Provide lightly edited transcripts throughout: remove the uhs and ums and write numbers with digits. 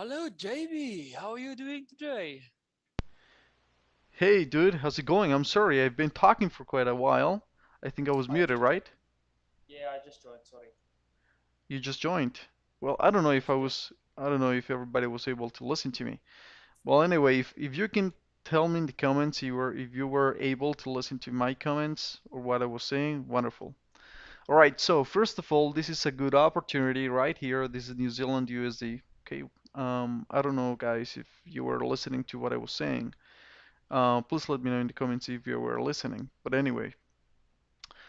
Hello, JB. How are you doing today? Hey dude, how's it going? I'm sorry, I've been talking for quite a while. I think I was I muted, just joined. right? Yeah, I just joined. Sorry. You just joined. Well, I don't know I if I just joined. was, I don't know if everybody was able to listen to me. Well, anyway, if you can tell me in the comments if you were able to listen to my comments or what I was saying, wonderful. All right, so first of all, this is a good opportunity right here. This is New Zealand USD. Okay, I don't know, guys, if you were listening to what I was saying. Please let me know in the comments if you were listening. But anyway.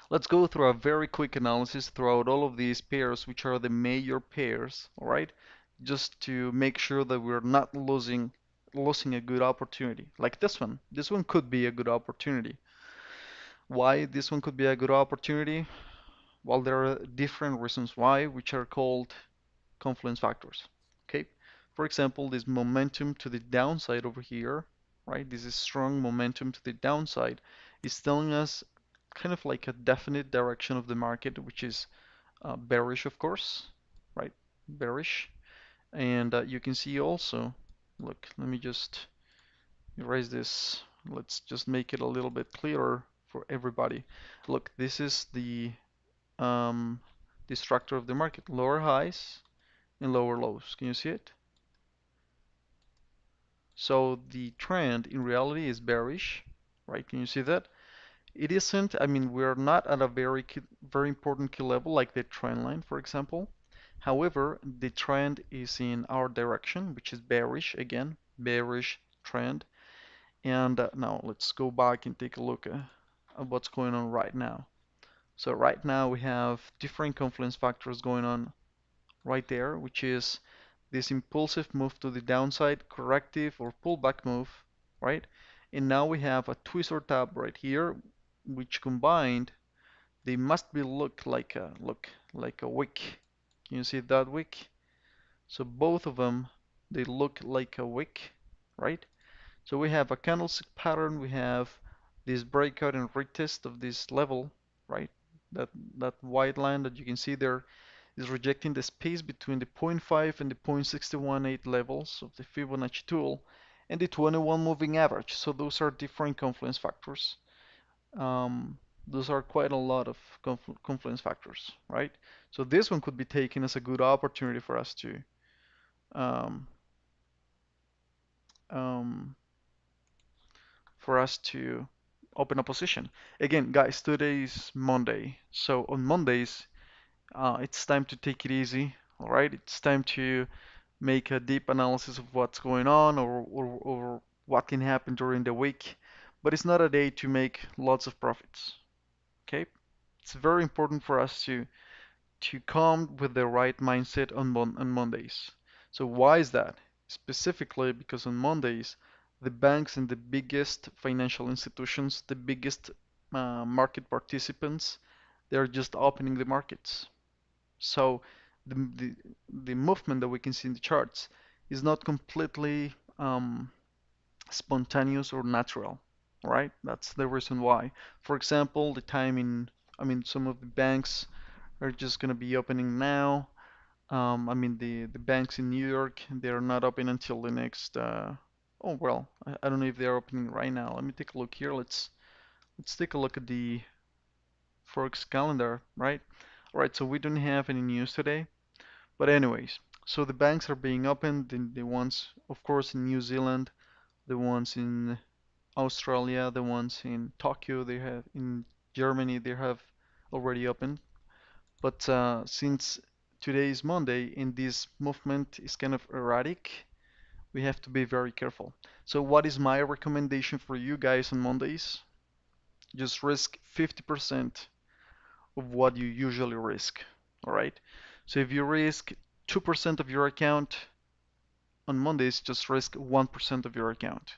Let's go through a very quick analysis throughout all of these pairs, which are the major pairs, all right? Just to make sure that we're not losing a good opportunity. Like this one. This one could be a good opportunity. Why this one could be a good opportunity? Well, there are different reasons why, which are called confluence factors. Okay? For example, this momentum to the downside over here, right? This is strong momentum to the downside is telling us kind of like a definite direction of the market, which is bearish, of course, right? Bearish. And you can see also, look, let me just erase this. Let's just make it a little bit clearer for everybody. Look, this is um, the structure of the market, lower highs and lower lows. Can you see it? So the trend in reality is bearish, right? Can you see that? It isn't, I mean, we're not at a very important key level like the trend line, for example. However, the trend is in our direction, which is bearish again, bearish trend. And now let's go back and take a look at what's going on right now. So right now we have different confluence factors going on right there, which is this impulsive move to the downside, corrective or pullback move, right? And now we have a twist or tap right here, which combined they must be look like a wick. Can you see that wick? So both of them they look like a wick, right? So we have a candlestick pattern, we have this breakout and retest of this level, right? That that white line that you can see there is rejecting the space between the zero point 0.5 and the 0.618 levels of the Fibonacci tool and the 21 moving average. So those are different confluence factors. Um, those are quite a lot of confluence factors, right? So this one could be taken as a good opportunity um, um, for us to open a position. Again, guys, today is Monday. So on Mondays, it's time to take it easy. All right, it's time to make a deep analysis of what's going on or what can happen during the week. But it's not a day to make lots of profits. Okay, it's very important for us to come with the right mindset on Mondays. So why is that? Specifically because on Mondays, the banks and the biggest financial institutions, the biggest market participants, they're just opening the markets. So the, the the movement that we can see in the charts is not completely spontaneous or natural, right? That's the reason why. For example, the timing, I mean, some of the banks are just going to be opening now. I mean, the banks in New York, they're not open until the next, oh, well, I don't know if they're opening right now. Let me take a look here. Let's take a look at the Forex calendar, right? All right, so we don't have any news today. But anyways, so the banks are being opened, the ones, of course, in New Zealand, the ones in Australia, the ones in Tokyo, they have in Germany, they have already opened. But since today is Monday and this movement is kind of erratic, we have to be very careful. So what is my recommendation for you guys on Mondays? Just risk 50% of what you usually risk. All right. So if you risk 2% of your account on Mondays, just risk 1% of your account.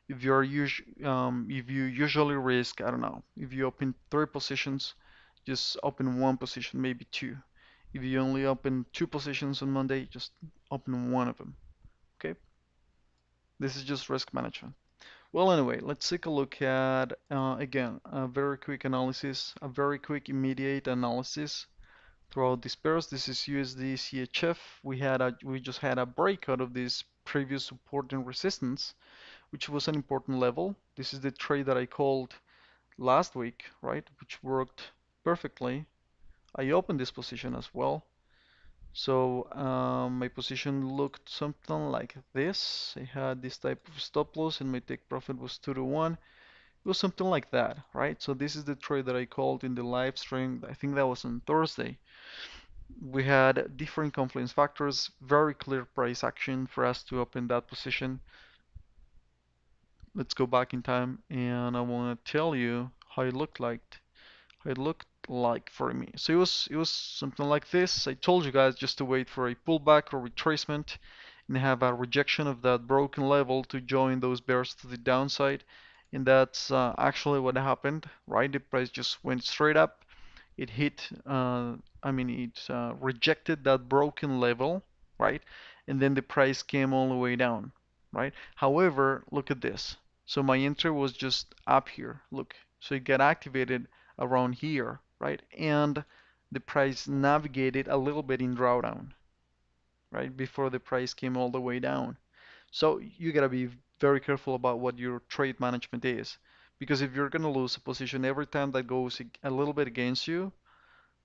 If you usually risk, I don't know, if you open three positions, just open one position, maybe two. If you only open two positions on Monday, just open one of them. Okay? This is just risk management. Well, anyway, let's take a look at again a very quick analysis, a very quick immediate analysis throughout this pairs. This is USD CHF. We just had a breakout of this previous support and resistance, which was an important level. This is the trade that I called last week, right? Which worked perfectly. I opened this position as well. So my position looked something like this. I had this type of stop loss and my take profit was 2 to 1. It was something like that, right? So this is the trade that I called in the live stream. I think that was on Thursday. We had different confluence factors, very clear price action for us to open that position. Let's go back in time and I want to tell you how it looked like for me. So it was something like this. I told you guys just to wait for a pullback or retracement and have a rejection of that broken level to join those bears to the downside. And that's actually what happened, right? The price just went straight up. It hit, it rejected that broken level, right? And then the price came all the way down, right? However, look at this. So my entry was just up here. Look, so it got activated around here, right? And the price navigated a little bit in drawdown, right? Before the price came all the way down. So you gotta be very careful about what your trade management is. Because if you're gonna lose a position every time that goes a little bit against you,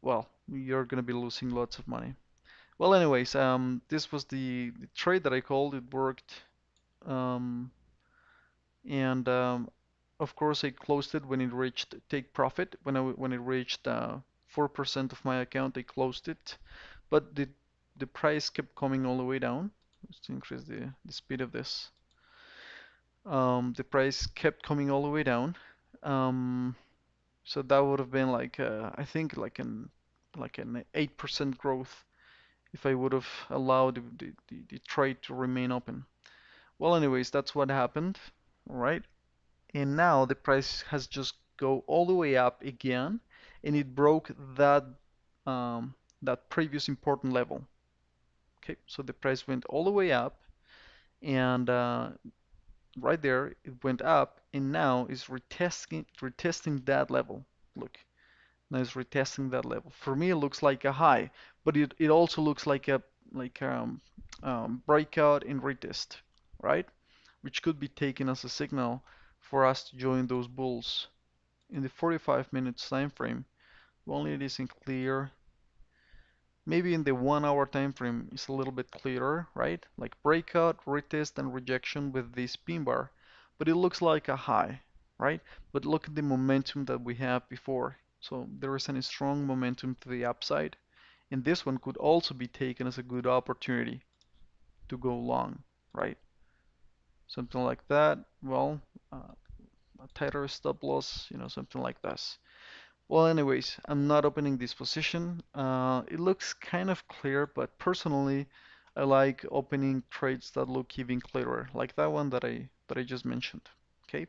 well, you're gonna be losing lots of money. Well, anyways, this was the trade that I called. It worked, um, and of course I closed it when it reached take profit. When it reached 4% of my account, I closed it. But the price kept coming all the way down. Let's increase the speed of this. The price kept coming all the way down. Um, so that would have been like I think like an 8% growth if I would have allowed the trade to remain open. Well, anyways, that's what happened, all right? And now the price has just go all the way up again, and it broke um, that previous important level. Okay, so the price went all the way up, and right there it went up, and now it's retesting that level. Look, now it's retesting that level. For me, it looks like a high, but it also looks like a like breakout and retest, right? Which could be taken as a signal for us to join those bulls in the 45 minutes time frame. Only it isn't clear. Maybe in the 1 hour time frame it's a little bit clearer, right? Like breakout, retest, and rejection with this pin bar. But it looks like a high, right? But look at the momentum that we have before. So there is a strong momentum to the upside. And this one could also be taken as a good opportunity to go long, right? Something like that. Well, a tighter stop loss, something like this. Well, anyways, I'm not opening this position. It looks kind of clear, but personally, I like opening trades that look even clearer, like that one that I just mentioned. Okay.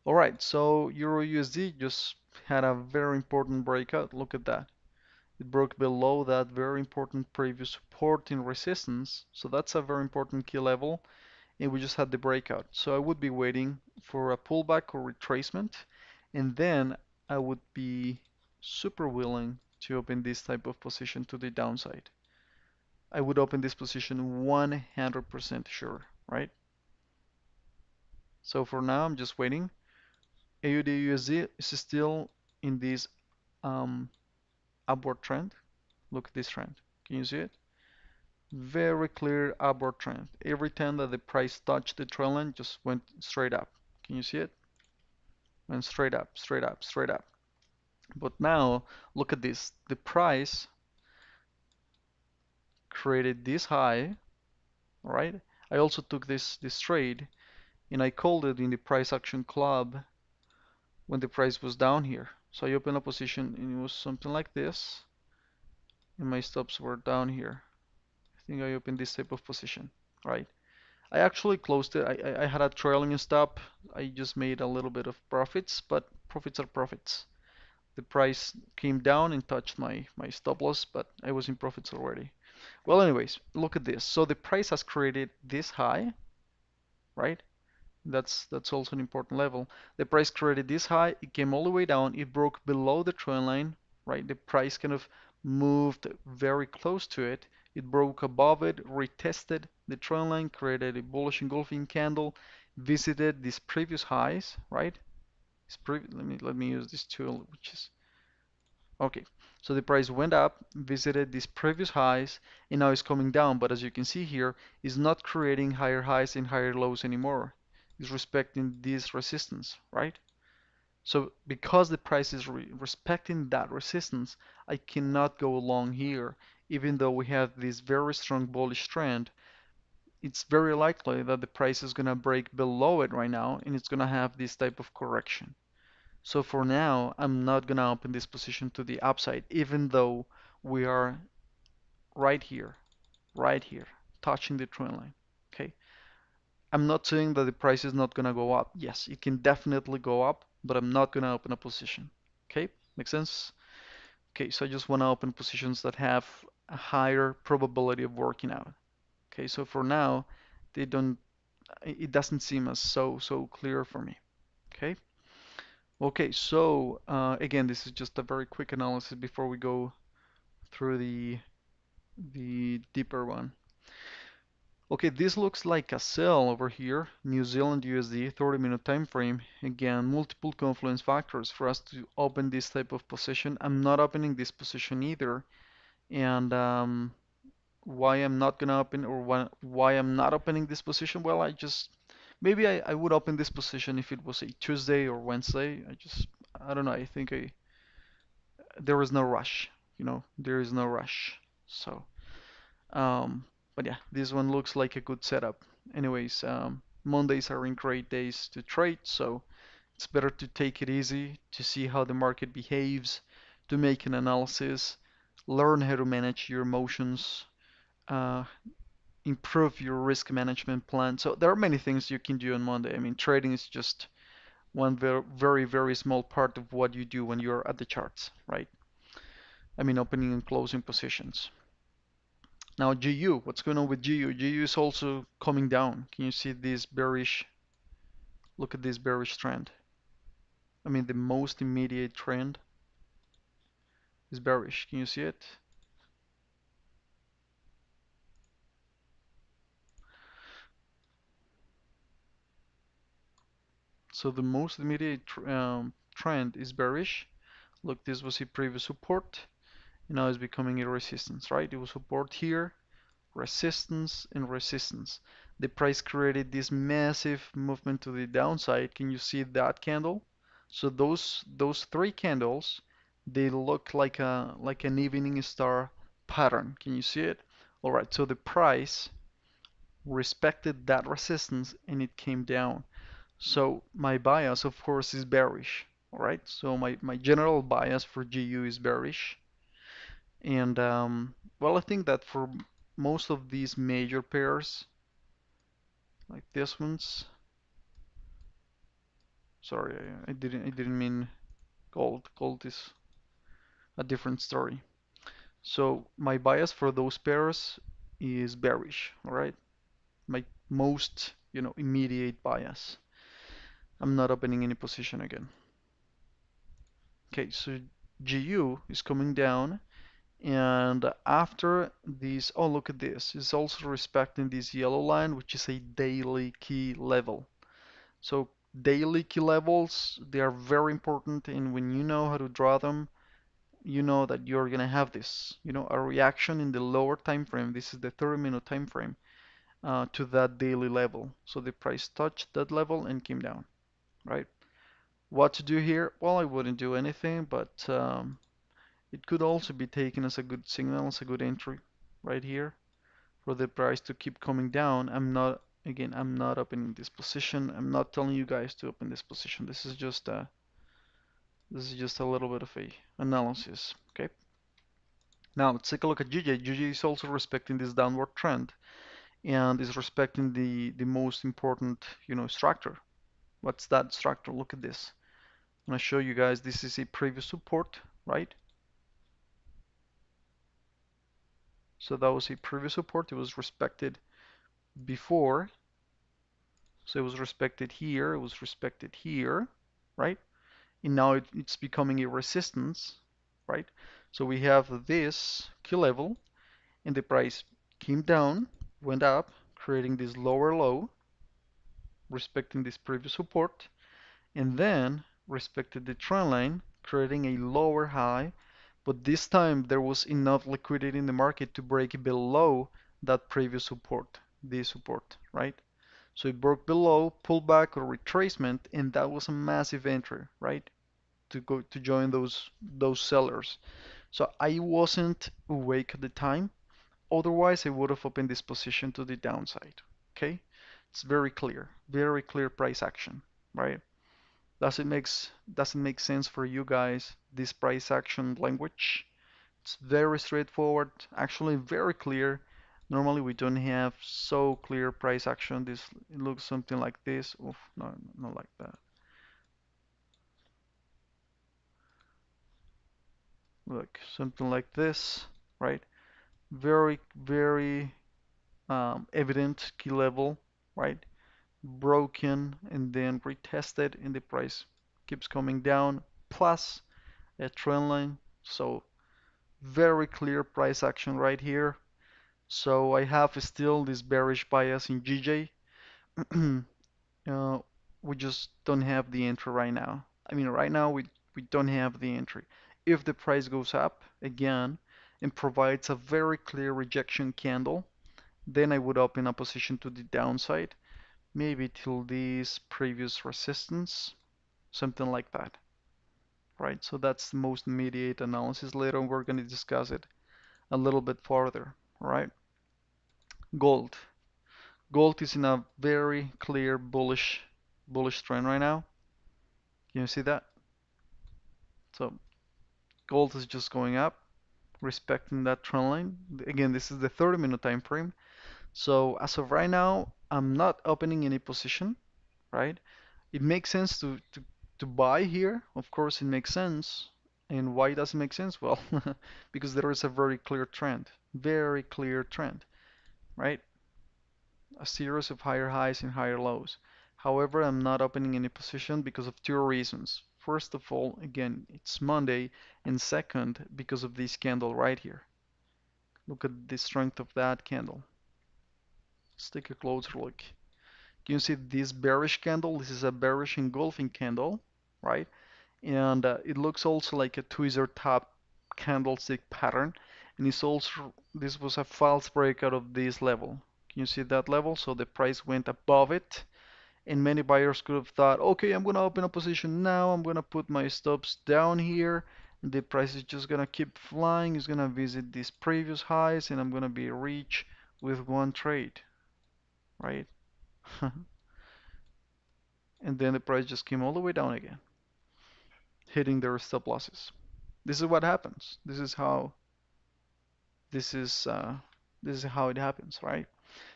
All right. So Euro USD just had a very important breakout. Look at that. It broke below that very important previous support and resistance. So that's a very important key level, and we just had the breakout. So I would be waiting for a pullback or retracement, and then I would be super willing to open this type of position to the downside. I would open this position 100% sure, right? So for now, I'm just waiting. AUD USD is still in this um, upward trend. Look at this trend. Can you see it? Very clear upward trend. Every time that the price touched the trend line, just went straight up. Can you see it? Went straight up, straight up, straight up. But now, look at this. The price created this high, right? I also took this trade and I called it in the price action club when the price was down here. So I opened a position and it was something like this, and my stops were down here. I think I opened this type of position, right? I actually closed it. I had a trailing stop. I just made a little bit of profits, but profits are profits. The price came down and touched my stop loss, but I was in profits already. Well, anyways, look at this. So the price has created this high, right? That's also an important level. The price created this high, it came all the way down, it broke below the trend line, right? The price kind of moved very close to it. It broke above it, retested the trend line, created a bullish engulfing candle, visited these previous highs, right? Let me use this tool, which is okay. So the price went up, visited these previous highs, and now it's coming down. But as you can see here, it's not creating higher highs and higher lows anymore. It's respecting this resistance, right? So because the price is respecting that resistance, I cannot go along here. Even though we have this very strong bullish trend, it's very likely that the price is going to break below it right now, and it's going to have this type of correction. So for now, I'm not going to open this position to the upside, even though we are right here, touching the trend line. Okay. I'm not saying that the price is not going to go up. Yes, it can definitely go up, but I'm not going to open a position. Okay, makes sense? Okay, so I just want to open positions that have a higher probability of working out. Okay, so for now, they don't, it doesn't seem as so clear for me. Okay, okay, so again, this is just a very quick analysis before we go through the deeper one. Okay, this looks like a sell over here, New Zealand USD 30-minute time frame. Again, multiple confluence factors for us to open this type of position. I'm not opening this position either. And why I'm not gonna open or why I'm not opening this position? Well, maybe I would open this position if it was a Tuesday or Wednesday. I don't know. I think there is no rush. There is no rush. So. Um, but yeah, this one looks like a good setup. Anyways, Mondays are great days to trade, so it's better to take it easy, to see how the market behaves, to make an analysis, learn how to manage your emotions, uh, improve your risk management plan. So there are many things you can do on Monday. I mean, trading is just one very small part of what you do when you're at the charts, right? I mean, opening and closing positions. Now GU, what's going on with GU? GU is also coming down. Can you see this bearish? Look at this bearish trend. I mean, the most immediate trend is bearish. Can you see it? So the most immediate trend is bearish. Look, this was a previous support, and now it's becoming a resistance, right? It was support here, resistance and resistance. The price created this massive movement to the downside. Can you see that candle? So those three candles, they look like an evening star pattern. Can you see it? All right, so the price respected that resistance and it came down. So my bias, of course, is bearish. All right, so my general bias for GU is bearish. And well, I think that for most of these major pairs, like this one's, sorry, I didn't mean gold. Gold is a different story. So my bias for those pairs is bearish. All right, my most immediate bias. I'm not opening any position again. Okay, so GU is coming down. And after this, oh, look at this. It's also respecting this yellow line, which is a daily key level. So daily key levels, they are very important. And when you know how to draw them, you know that you're going to have this, a reaction in the lower time frame. This is the 30-minute time frame to that daily level. So the price touched that level and came down, right? What to do here? Well, I wouldn't do anything, but it could also be taken as a good signal, as a good entry right here for the price to keep coming down. I'm not opening this position. I'm not telling you guys to open this position. This is just a little bit of a analysis. Okay. Now let's take a look at GJ. GJ is also respecting this downward trend and is respecting the most important, structure. What's that structure? Look at this. I'm gonna show you guys. This is a previous support, right? So that was a previous support. It was respected before. So it was respected here. It was respected here, right? And now it's becoming a resistance, right? So we have this key level, and the price came down, went up, creating this lower low, respecting this previous support, and then respected the trend line, creating a lower high. But this time there was enough liquidity in the market to break below that previous support, this support, right? So it broke below, pullback or retracement, and that was a massive entry, right? To go to join those sellers. So I wasn't awake at the time. Otherwise, I would have opened this position to the downside. Okay? It's very clear price action, right? Doesn't make sense for you guys, this price action language? It's very straightforward, actually very clear. Normally we don't have so clear price action. This it looks something like this. Oof, no, not like that. Look, something like this, right? Very evident key level, right? Broken and then retested, and the price keeps coming down, plus a trend line. So very clear price action right here. So I have still this bearish bias in GJ. Uh, we just don't have the entry right now. I mean, right now we don't have the entry. If the price goes up again and provides a very clear rejection candle, then I would open a position to the downside, maybe till this previous resistance, something like that, right? So that's the most immediate analysis. Later on, we're going to discuss it a little bit further, all right? Gold. Gold is in a very clear bullish trend right now. Can you see that? So gold is just going up, respecting that trend line. Again, this is the 30-minute time frame. So as of right now, I'm not opening any position, right? It makes sense to buy here. Of course, it makes sense. And why does it make sense? Well, because there is a very clear trend, right? A series of higher highs and higher lows. However, I'm not opening any position because of two reasons. First of all, again, it's Monday, and second, because of this candle right here. Look at the strength of that candle. Let's take a closer look. Can you see this bearish candle? This is a bearish engulfing candle, right? And it looks also like a tweezer top candlestick pattern. And it's also, this was a false breakout of this level. Can you see that level? So the price went above it, and many buyers could have thought, okay, I'm gonna open a position now, I'm gonna put my stops down here, and the price is just gonna keep flying, it's gonna visit these previous highs, and I'm gonna be rich with one trade, right? And then the price just came all the way down again, hitting their stop losses. This is what happens. This is uh, this is how it happens, right?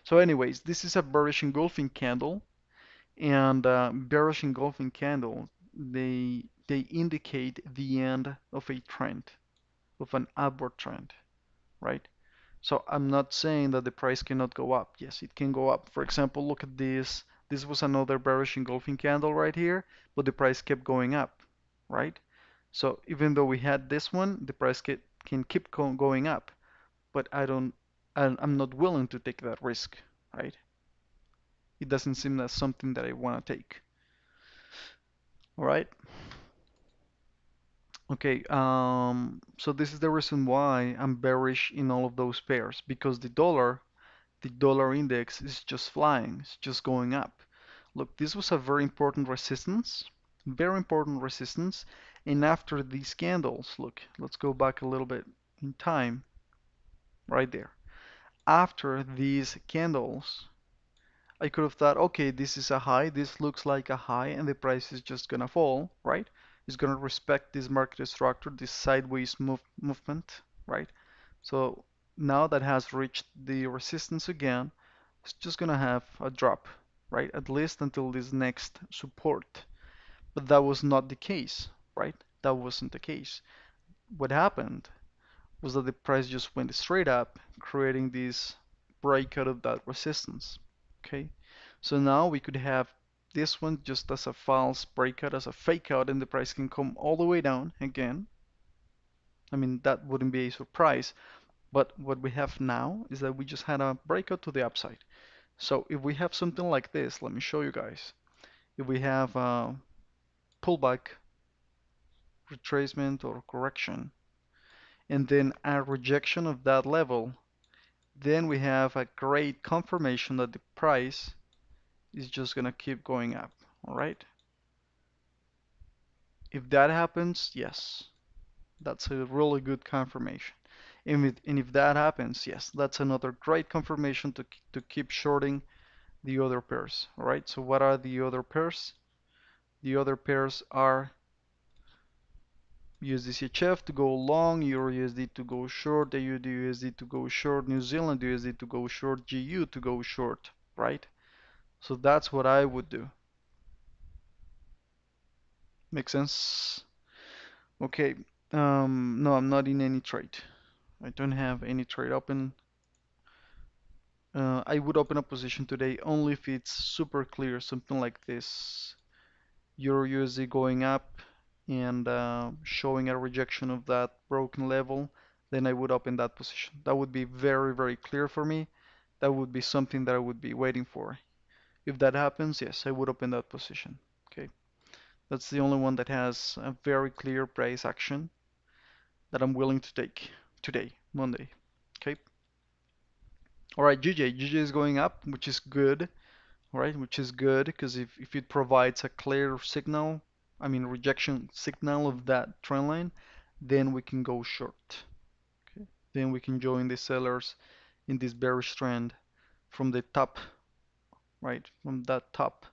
So, anyways, this is a bearish engulfing candle, and bearish engulfing candle, they indicate the end of a trend, of an upward trend, right? So I'm not saying that the price cannot go up. Yes, it can go up. For example, look at this. This was another bearish engulfing candle right here, but the price kept going up, right? So even though we had this one, the price can keep going up, but I'm not willing to take that risk, right? It doesn't seem as something that I want to take. All right. Okay, so this is the reason why I'm bearish in all of those pairs, because the dollar index is just flying, it's just going up. Look, this was a very important resistance, and after these candles, look, let's go back a little bit in time, right there. After these candles, I could have thought, okay, this is a high, this looks like a high, and the price is just gonna fall, right? It's gonna respect this market structure, this sideways movement, right? So now that has reached the resistance again, it's just gonna have a drop, right? At least until this next support. But that was not the case, right? That wasn't the case. What happened was that the price just went straight up, creating this breakout of that resistance. Okay, so now we could have this one just as a false breakout, as a fake out, and the price can come all the way down again. I mean, that wouldn't be a surprise. But what we have now is that we just had a breakout to the upside. So if we have something like this, let me show you guys. If we have a pullback, retracement, or correction, and then a rejection of that level, then we have a great confirmation that the price is just gonna keep going up. All right. If that happens, yes, that's a really good confirmation. And if that happens, yes, that's another great confirmation to keep shorting the other pairs. All right. So what are the other pairs? The other pairs are USDCHF to go long, Euro USD to go short, AUD USD to go short, New Zealand USD to go short, GU to go short, right? So that's what I would do. Make sense? Okay. No, I'm not in any trade. I don't have any trade open. I would open a position today only if it's super clear, something like this. Euro USD going up and showing a rejection of that broken level, then I would open that position. That would be very, very clear for me. That would be something that I would be waiting for. If that happens, yes, I would open that position. Okay, that's the only one that has a very clear price action that I'm willing to take today, Monday. Okay. All right, GJ is going up, which is good. All right, which is good because if it provides a clear signal, I mean rejection signal of that trend line, then we can go short. Okay, then we can join the sellers in this bearish trend from the top, right? From that top,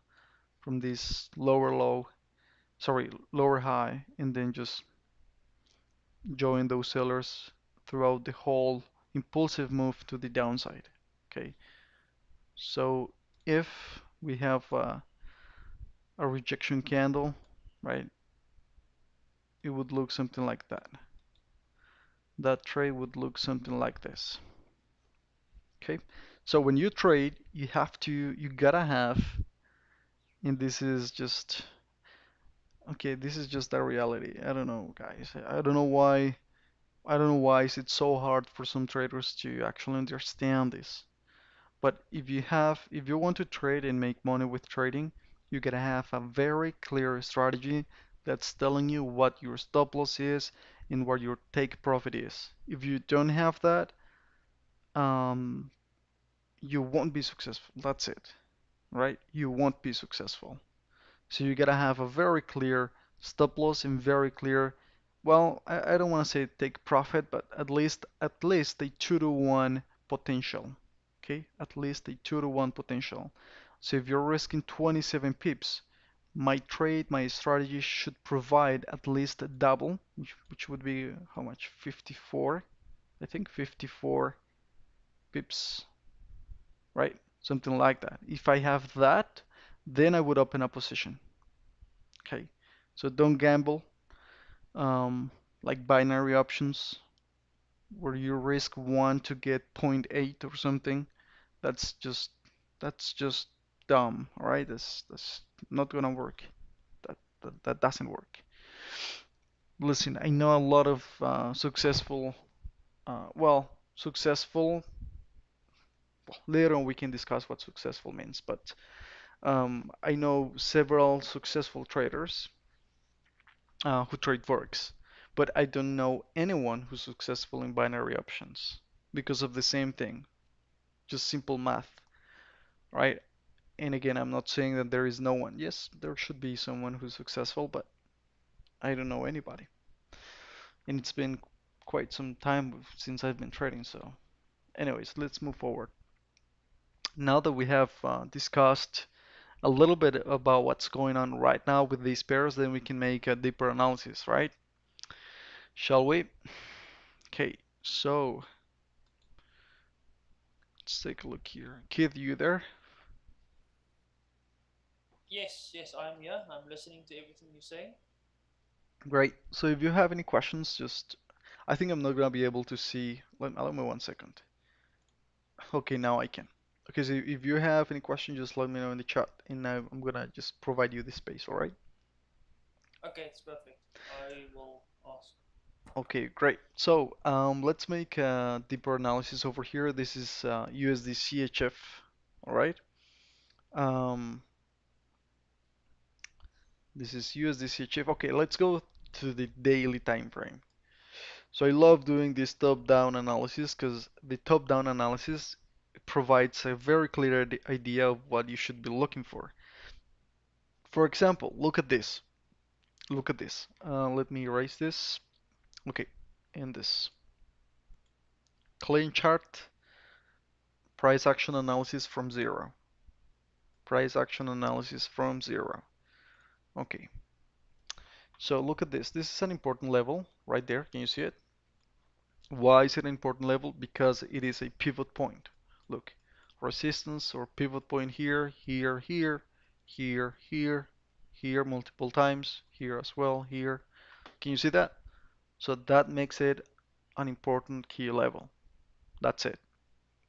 from this lower low, sorry, lower high, and then just join those sellers throughout the whole impulsive move to the downside. Okay, so if we have a rejection candle, right? It would look something like that. That trade would look something like this. Okay, so when you trade, you gotta have, and this is just, okay, this is just a reality. I don't know, guys. I don't know why, I don't know why is it so hard for some traders to actually understand this. But if you want to trade and make money with trading, you gotta have a very clear strategy that's telling you what your stop loss is and what your take profit is. If you don't have that, um, you won't be successful. That's it, right? You won't be successful. So you gotta have a very clear stop loss and very clear, well, I don't want to say take profit, but at least a 2 to 1 potential. Okay, at least a 2 to 1 potential. So if you're risking 27 pips, my strategy should provide at least a double, which would be how much? 54, I think 54 pips, right? Something like that. If I have that, then I would open a position. Okay, so don't gamble um, like binary options where you risk one to get zero point 0.8 or something. That's just that's just dumb. All right, that's not gonna work. That doesn't work. Listen, I know a lot of successful. Well, later on we can discuss what successful means, but I know several successful traders who trade Forex, but I don't know anyone who's successful in binary options because of the same thing, just simple math, right? And again, I'm not saying that there is no one. Yes, there should be someone who's successful, but I don't know anybody. And it's been quite some time since I've been trading, so anyways, let's move forward. Now that we have discussed a little bit about what's going on right now with these pairs, then we can make a deeper analysis, right? Shall we? Okay, so let's take a look here. Kid, you there? Yes, yes, I'm here. I'm listening to everything you say. Great. So if you have any questions, just I think I'm not gonna be able to see. Let me 1 second. Okay, now I can. Okay, so if you have any questions, just let me know in the chat, and I'm gonna just provide you the space. All right? Okay, it's perfect. I will ask. Okay, great. So let's make a deeper analysis over here. This is USD CHF, all right? Um, this is USD CHF. Okay, let's go to the daily time frame. So I love doing this top-down analysis because the top-down analysis provides a very clear idea of what you should be looking for. For example, look at this. Look at this. Let me erase this. Okay, in this clean chart, price action analysis from zero. Price action analysis from zero. Okay, so look at this. This is an important level right there. Can you see it? Why is it an important level? Because it is a pivot point. Look, resistance or pivot point here, here, here, here, here, here multiple times, here as well, here. Can you see that? So that makes it an important key level. That's it.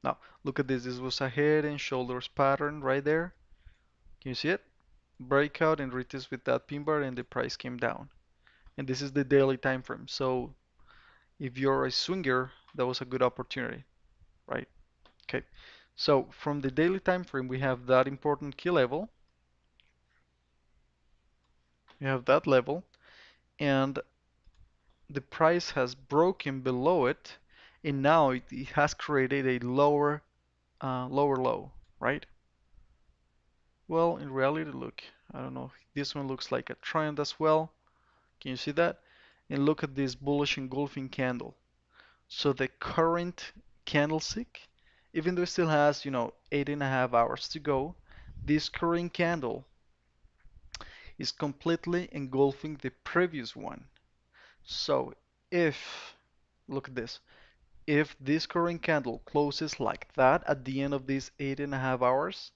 Now, look at this. This was a head and shoulders pattern right there. Can you see it? Breakout and retest with that pin bar and the price came down. And this is the daily time frame. So if you're a swinger, that was a good opportunity, right? Okay. So from the daily time frame, we have that important key level. We have that level, and the price has broken below it, and now it has created a lower low, right? Well, in reality, look, I don't know. This one looks like a trend as well. Can you see that? And look at this bullish engulfing candle. So the current candlestick, even though it still has, 8.5 hours to go, this current candle is completely engulfing the previous one. So if, look at this, if this current candle closes like that at the end of these 8.5 hours,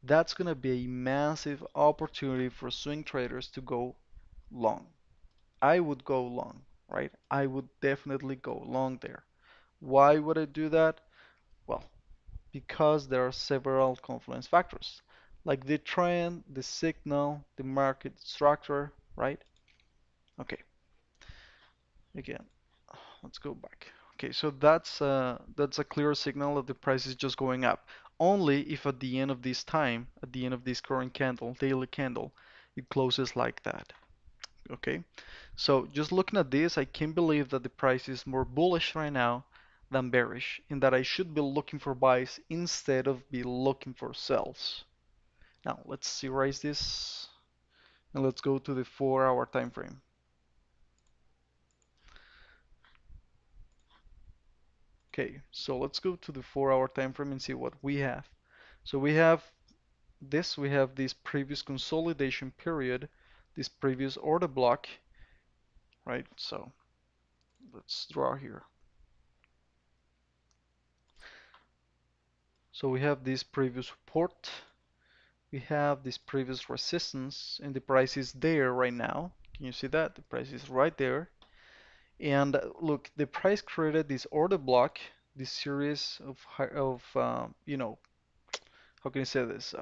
that's going to be a massive opportunity for swing traders to go long. I would go long, right? I would definitely go long there. Why would I do that? Well, because there are several confluence factors, like the trend, the signal, the market structure, right? Okay, again, let's go back. Okay, so that's a clear signal that the price is just going up. Only if at the end of this time, at the end of this current candle, daily candle, it closes like that. Okay, so just looking at this, I can believe that the price is more bullish right now than bearish, and that I should be looking for buys instead of be looking for sells. Now let's erase this and let's go to the 4-hour time frame. Okay, so let's go to the 4-hour time frame and see what we have. So we have this previous consolidation period, this previous order block, right? So let's draw here. So we have this previous support, we have this previous resistance, and the price is there right now. Can you see that? The price is right there. And look, the price created this order block, this series of how can I say this?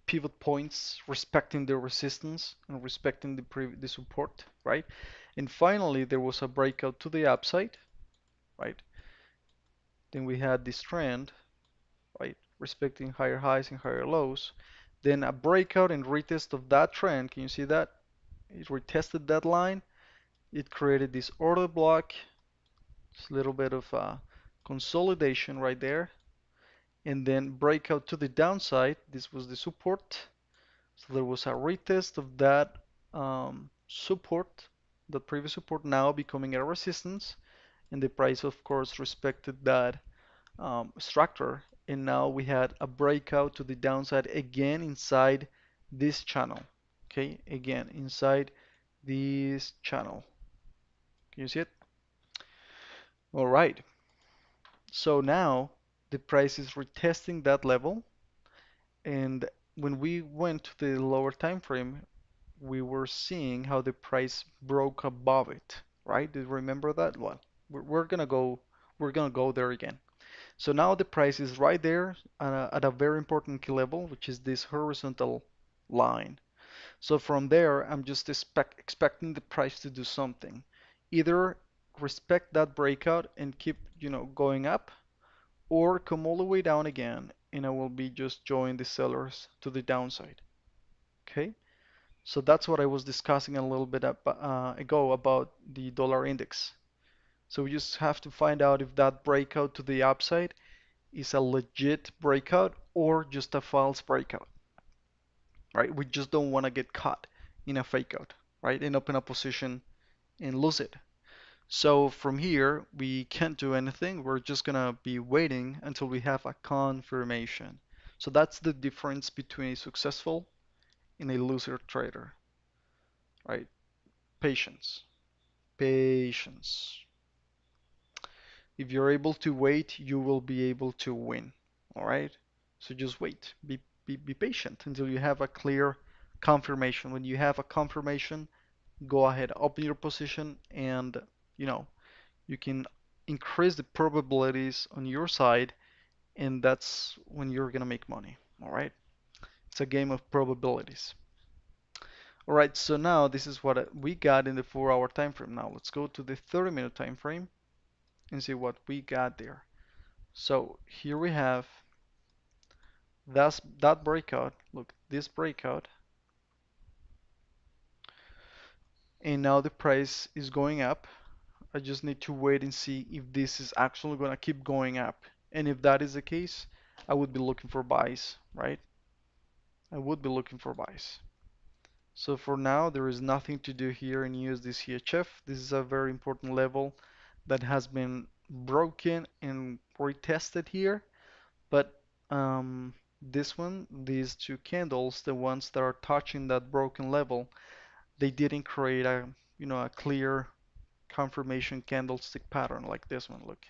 Pivot points respecting the resistance and respecting the support, right? And finally, there was a breakout to the upside, right? Then we had this trend, right, respecting higher highs and higher lows. Then a breakout and retest of that trend. Can you see that? It retested that line. It created this order block. It's a little bit of consolidation right there. And then breakout to the downside. This was the support. So there was a retest of that support, the previous support now becoming a resistance, and the price, of course, respected that structure. And now we had a breakout to the downside again inside this channel. Okay, again inside this channel. Can you see it? All right. So now the price is retesting that level, and when we went to the lower time frame, we were seeing how the price broke above it, right? Do you remember that? Well, we're gonna go there again. So now the price is right there at a very important key level, which is this horizontal line. So from there, I'm just expecting the price to do something. Either respect that breakout and keep, going up, or come all the way down again, and I will be just join the sellers to the downside. Okay? So that's what I was discussing a little bit ago about the dollar index. So we just have to find out if that breakout to the upside is a legit breakout or just a false breakout, right? We just don't want to get caught in a fake out, right? And open a position and lose it. So from here, we can't do anything. We're just gonna be waiting until we have a confirmation. So that's the difference between a successful and a loser trader, right? Patience. Patience. If you're able to wait, you will be able to win. All right? So just wait. Be patient until you have a clear confirmation. When you have a confirmation, go ahead, open your position, and you know, you can increase the probabilities on your side, and that's when you're gonna make money. All right? It's a game of probabilities. All right, so now this is what we got in the 4-hour time frame. Now let's go to the 30-minute time frame and see what we got there. So here we have that breakout. Look, this breakout, and now the price is going up. I just need to wait and see if this is actually gonna keep going up. And if that is the case, I would be looking for buys, right? I would be looking for buys. So for now, there is nothing to do here in USD-CHF. This is a very important level that has been broken and retested here. But this one, these two candles, the ones that are touching that broken level, they didn't create a clear confirmation candlestick pattern like this one. Look,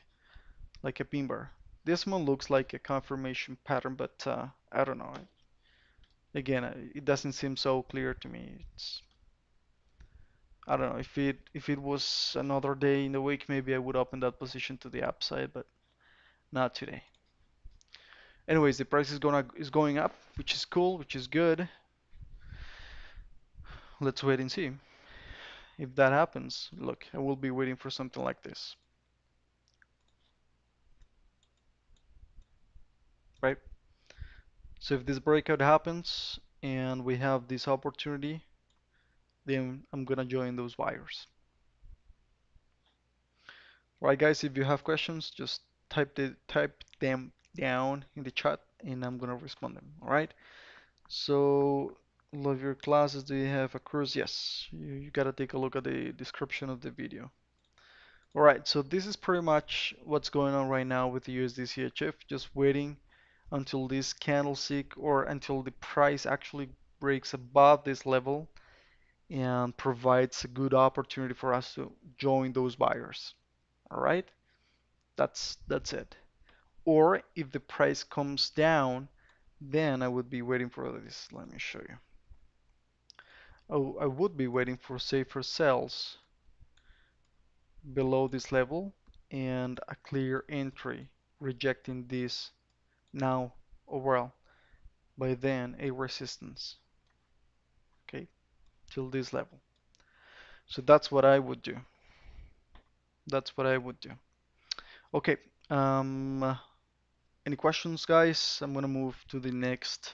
like a pin bar. This one looks like a confirmation pattern, but I don't know. Again, it doesn't seem so clear to me. I don't know if it was another day in the week, maybe I would open that position to the upside, but not today. Anyways, the price is going up, which is cool, which is good. Let's wait and see. If that happens, look, I will be waiting for something like this, right? So if this breakout happens and we have this opportunity, then I'm gonna join those buyers. Right, guys, if you have questions, just type them down in the chat and I'm gonna respond them. All right? So, love your classes. Do you have a course? Yes. You gotta take a look at the description of the video. All right, so this is pretty much what's going on right now with the USD-CHF. Just waiting until this candlestick or until the price actually breaks above this level and provides a good opportunity for us to join those buyers. All right, that's it. Or if the price comes down, then I would be waiting for this. Let me show you. Oh, I would be waiting for safer sells below this level and a clear entry rejecting this now, or well, by then a resistance, okay, till this level. So that's what I would do. That's what I would do. Okay, any questions, guys? I'm gonna move to the next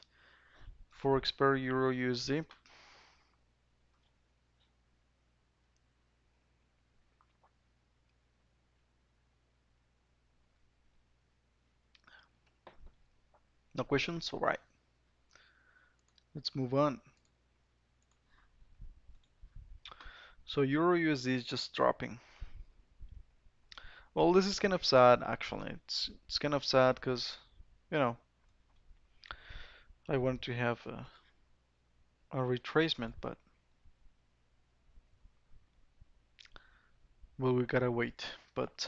Forex pair Euro USD. No questions? All right, let's move on. So Euro USD is just dropping. Well, this is kind of sad, actually. It's kind of sad because, you know, I want to have a retracement, but well, we gotta wait. But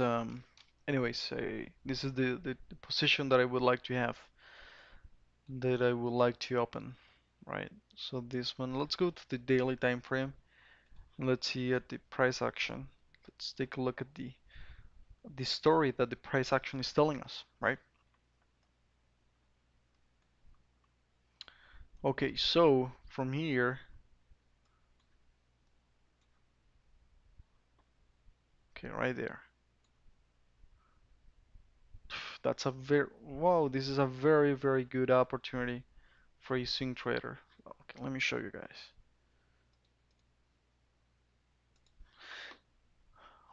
anyways, this is the position that I would like to have, that I would like to open, right? So this one, let's go to the daily time frame and let's see at the price action. Let's take a look at the story that the price action is telling us, right? Okay, so from here. Okay, right there. That's a very, wow, this is a very, very good opportunity for a swing trader. Okay, let me show you guys.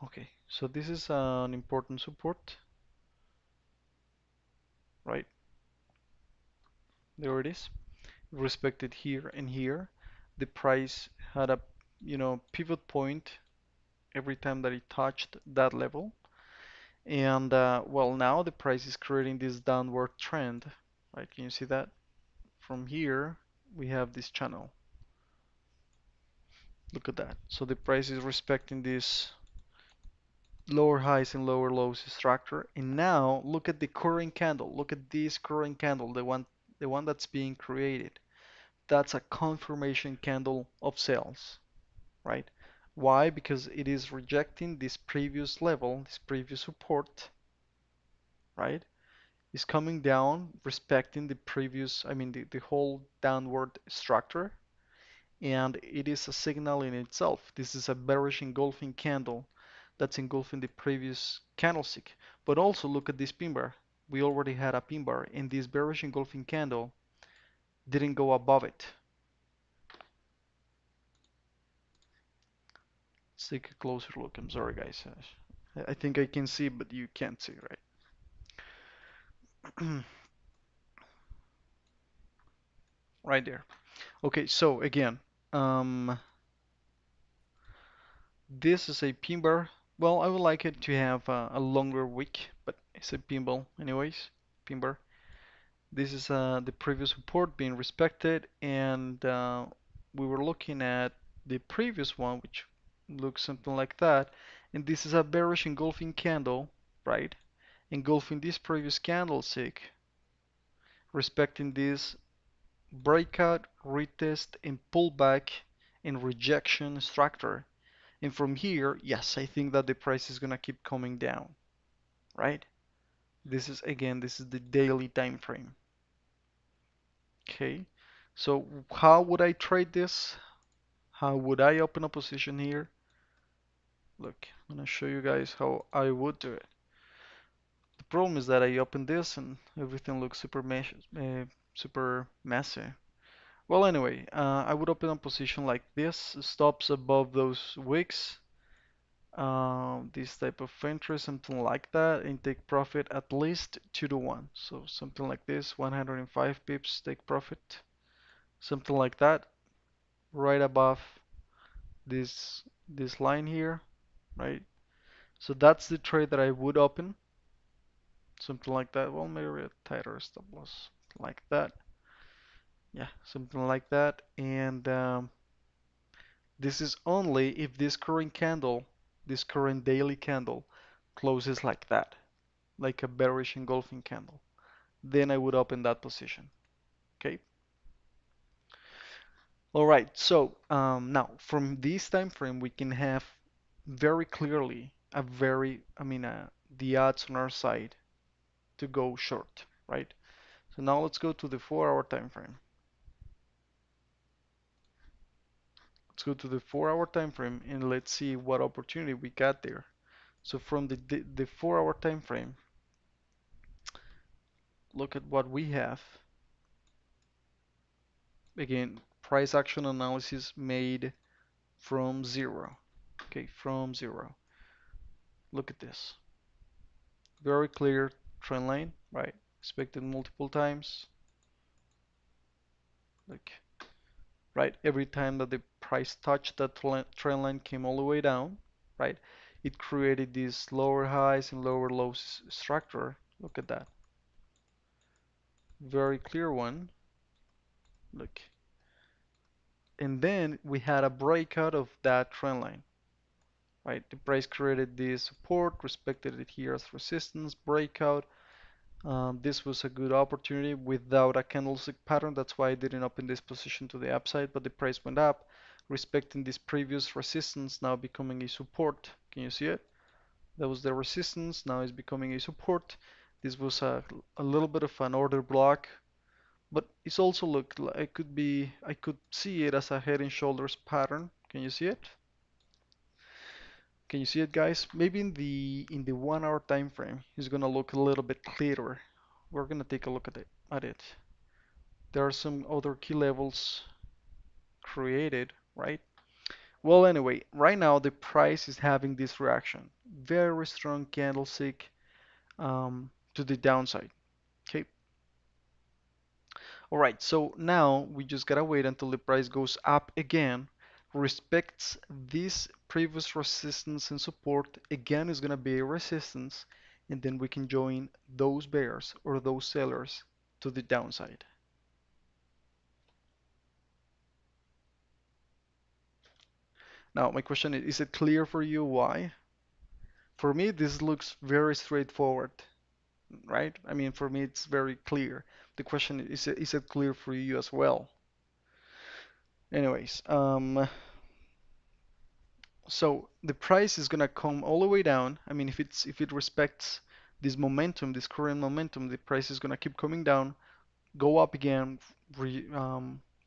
Okay, so this is an important support, right? There it is. Respected here and here. The price had a, pivot point every time that it touched that level. And well, now the price is creating this downward trend, right? Can you see that? From here, we have this channel. Look at that. So the price is respecting this lower highs and lower lows structure. And now look at the current candle. Look at this current candle, the one that's being created. That's a confirmation candle of sales, right? Why? Because it is rejecting this previous level, this previous support, right? Is coming down, respecting the previous, I mean, the whole downward structure, and it is a signal in itself. This is a bearish engulfing candle that's engulfing the previous candlestick. But also look at this pin bar. We already had a pin bar, and this bearish engulfing candle didn't go above it. Let's take a closer look. I'm sorry, guys. I think I can see, but you can't see, right? Right there. Okay, so again, um, this is a pin bar. Well, I would like it to have a longer wick, but it's a pinball anyways. Pin bar. This is the previous support being respected, and we were looking at the previous one, which looks something like that. And this is a bearish engulfing candle, right? Engulfing this previous candlestick, respecting this breakout, retest, and pullback and rejection structure. And from here, yes, I think that the price is gonna keep coming down, right? This is again, this is the daily time frame. Okay, so how would I trade this? How would I open a position here? Look, I'm gonna show you guys how I would do it. The problem is that I open this and everything looks super messy. Well, anyway, I would open a position like this, stops above those wicks, this type of entry, something like that, and take profit at least 2 to 1. So something like this, 105 pips, take profit, something like that, right above this line here, right? So that's the trade that I would open, something like that. Well, maybe a tighter stop loss, like that. Yeah, something like that. And this is only if this current candle, this current daily candle, closes like that, like a bearish engulfing candle. Then I would open that position. Okay. All right. So now from this time frame, we can have very clearly the odds on our side to go short, right? So now let's go to the 4-hour time frame. Let's go to the 4-hour time frame and let's see what opportunity we got there. So from the 4-hour time frame, look at what we have. Again, price action analysis made from zero. Okay, from zero. Look at this. Very clear trend line, right? Expected multiple times. Look, right? Every time that the price touched that trend line came all the way down, right? It created these lower highs and lower lows structure. Look at that. Very clear one. Look. And then we had a breakout of that trend line, right? The price created this support, respected it here as resistance, breakout. This was a good opportunity without a candlestick pattern. That's why I didn't open this position to the upside, but the price went up, respecting this previous resistance, now becoming a support. Can you see it? That was the resistance, now it's becoming a support. This was a little bit of an order block, but it's also look like I could see it as a head and shoulders pattern. Can you see it? Can you see it, guys? Maybe in the 1 hour time frame, it's gonna look a little bit clearer. We're gonna take a look at it. There are some other key levels created, right? Well, anyway, right now the price is having this reaction. Very strong candlestick to the downside. Okay. All right. So now we just gotta wait until the price goes up again, respects this previous resistance and support. Again, is gonna be a resistance, and then we can join those bears or those sellers to the downside. Now, my question is it clear for you why? For me, this looks very straightforward, right? I mean, for me, it's very clear. The question is it clear for you as well? Anyways, so the price is gonna come all the way down. I mean, if it respects this momentum, this current momentum, the price is gonna keep coming down, go up again,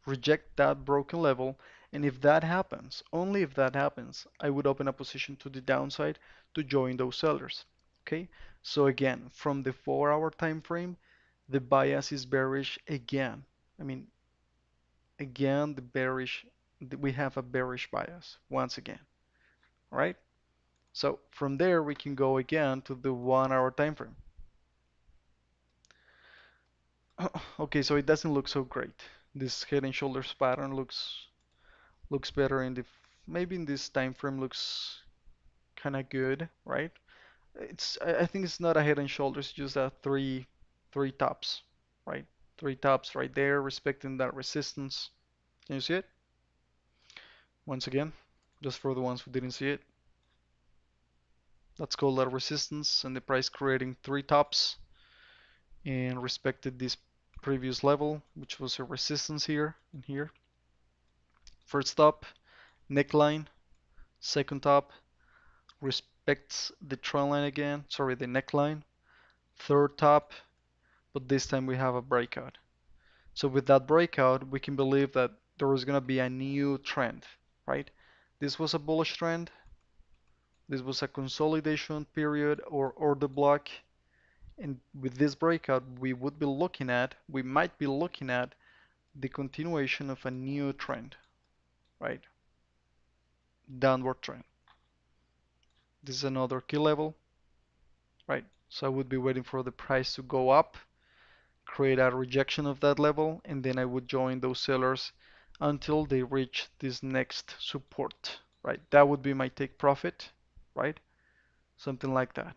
reject that broken level, and if that happens, only if that happens, I would open a position to the downside to join those sellers. Okay, so again, from the 4 hour time frame, the bias is bearish again. I mean, again, we have a bearish bias once again. All right. So from there, we can go again to the 1 hour time frame. Okay, so it doesn't look so great. This head and shoulders pattern looks better maybe in this time frame looks kind of good, right? I think it's not a head and shoulders, just a three tops, right? Three tops right there, respecting that resistance. Can you see it? Once again, just for the ones who didn't see it. That's called a resistance, and the price creating three tops and respected this previous level, which was a resistance here and here. First top, neckline, second top, respects the trend line again, sorry, the neckline, third top, but this time we have a breakout. So with that breakout, we can believe that there is going to be a new trend, right? This was a bullish trend. This was a consolidation period or order block. And with this breakout, we might be looking at the continuation of a new trend, right? Downward trend. This is another key level, right? So I would be waiting for the price to go up, create a rejection of that level, and then I would join those sellers until they reach this next support, right? That would be my take profit, right? Something like that.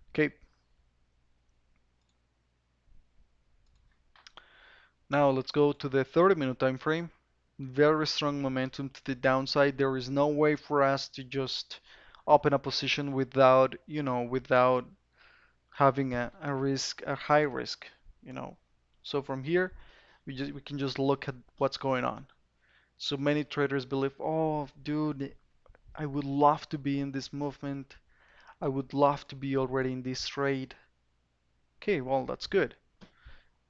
Okay, now let's go to the 30-minute time frame. Very strong momentum to the downside. There is no way for us to just open a position without having a risk, a high risk, you know. So from here, we can just look at what's going on. So many traders believe, oh, dude, I would love to be in this movement. I would love to be already in this trade. Okay, well, that's good.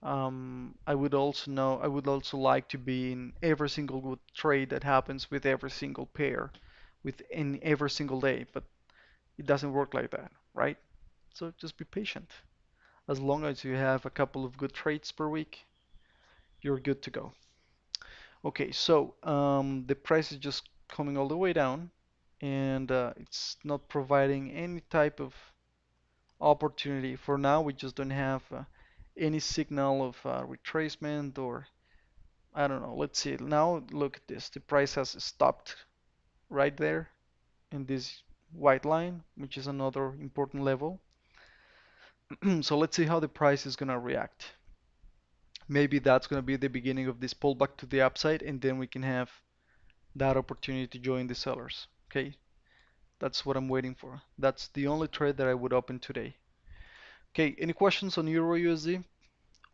I would also like to be in every single good trade that happens with every single pair, in every single day, but it doesn't work like that, right? So just be patient. As long as you have a couple of good trades per week, you're good to go. Okay, so the price is just coming all the way down, and it's not providing any type of opportunity. For now, we just don't have any signal of retracement or I don't know. Let's see. Now look at this. The price has stopped right there in this white line, which is another important level. So let's see how the price is gonna react. Maybe that's gonna be the beginning of this pullback to the upside, and then we can have that opportunity to join the sellers. Okay, that's what I'm waiting for. That's the only trade that I would open today. Okay, any questions on Euro USD?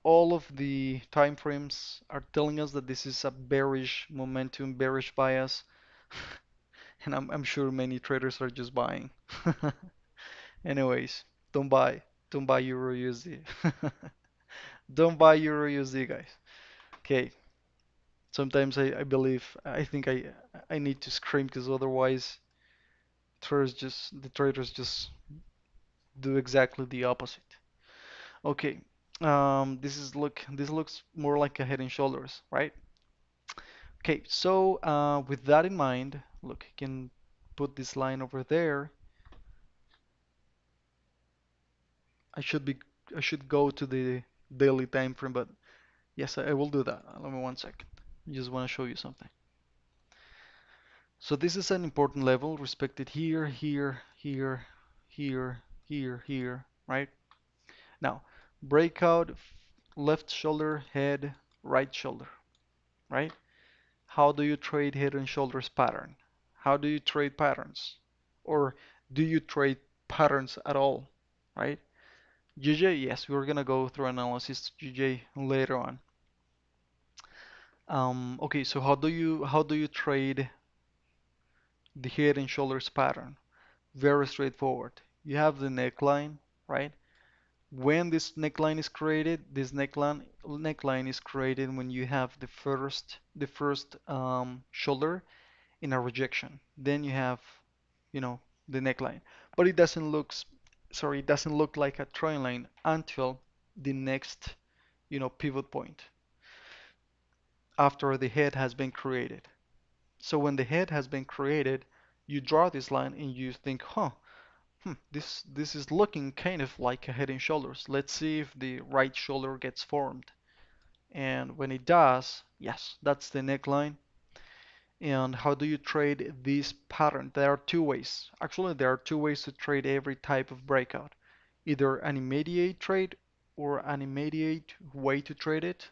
All of the time frames are telling us that this is a bearish momentum, bearish bias, and I'm sure many traders are just buying. Anyways, don't buy, don't buy Euro USD. Don't buy Euro USD, guys. Okay, sometimes I believe, I think I need to scream because otherwise the traders just do exactly the opposite. Okay, this looks more like a head and shoulders, right? Okay, so with that in mind, look, I can put this line over there. I should be I should go to the daily time frame, but yes, I will do that. Let me 1 second. I just want to show you something. So this is an important level respected here, here, here, here, here, here, right? Now, breakout, left shoulder, head, right shoulder, right? How do you trade head and shoulders pattern? How do you trade patterns? Or do you trade patterns at all, right? GJ, yes, we're gonna go through analysis GJ later on. Okay, so how do you trade the head and shoulders pattern? Very straightforward. You have the neckline, right? When this neckline is created, this neckline is created when you have the first shoulder in a rejection. Then you have, you know, the neckline. But it doesn't look like a trend line until the next, pivot point after the head has been created. So when the head has been created, you draw this line and you think, huh, this is looking kind of like a head and shoulders. Let's see if the right shoulder gets formed. And when it does, yes, that's the neckline. And how do you trade this pattern? There are two ways. Actually, there are two ways to trade every type of breakout. Either an immediate trade or an immediate way to trade it,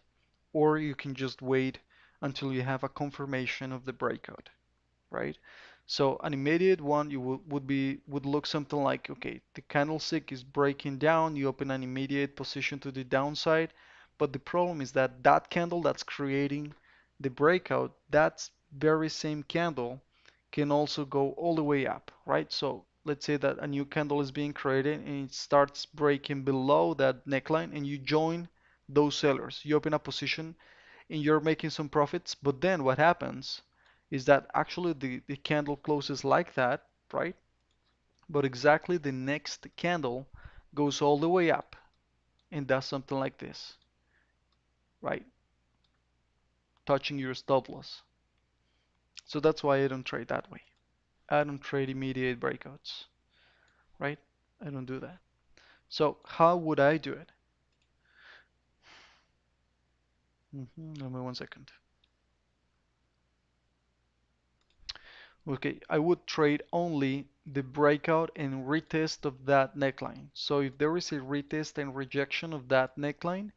or you can just wait until you have a confirmation of the breakout, right? So an immediate one you would look something like, okay, the candlestick is breaking down, you open an immediate position to the downside, but the problem is that that candle that's creating the breakout, that very same candle can also go all the way up, right? So let's say that a new candle is being created and it starts breaking below that neckline and you join those sellers. You open a position and you're making some profits. But then what happens is that actually the candle closes like that, right? But exactly the next candle goes all the way up and does something like this, right? Touching your stop loss. So that's why I don't trade that way. I don't trade immediate breakouts, right? I don't do that. So how would I do it? Give me 1 second. Okay, I would trade only the breakout and retest of that neckline. So if there is a retest and rejection of that neckline,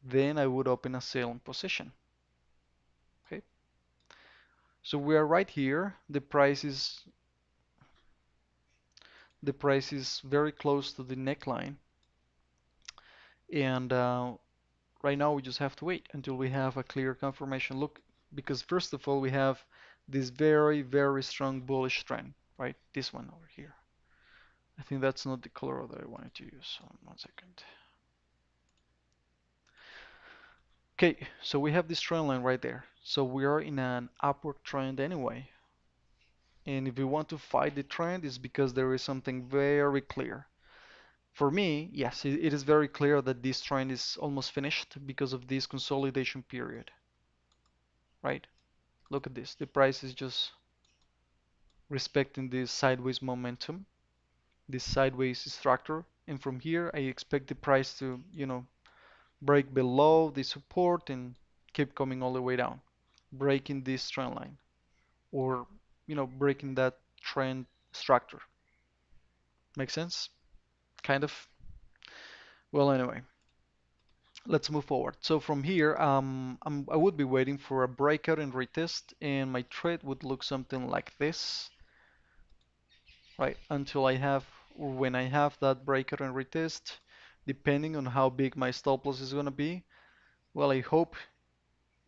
then I would open a selling position. Okay, so we are right here. The price is very close to the neckline, and right now we just have to wait until we have a clear confirmation. Look, because first of all we have this very, very strong bullish trend, right? This one over here. I think that's not the color that I wanted to use. So 1 second. Okay, so we have this trend line right there. So we are in an upward trend anyway. And if we want to fight the trend, it's because there is something very clear. For me, yes, it is very clear that this trend is almost finished because of this consolidation period, right? Look at this. The price is just respecting this sideways momentum, this sideways structure. And from here, I expect the price to, break below the support and keep coming all the way down, breaking this trend line or breaking that trend structure. Make sense? Kind of. Well, anyway, let's move forward. So from here, I would be waiting for a breakout and retest, and my trade would look something like this, right? Until I have, or when I have that breakout and retest, depending on how big my stop loss is going to be. Well, I hope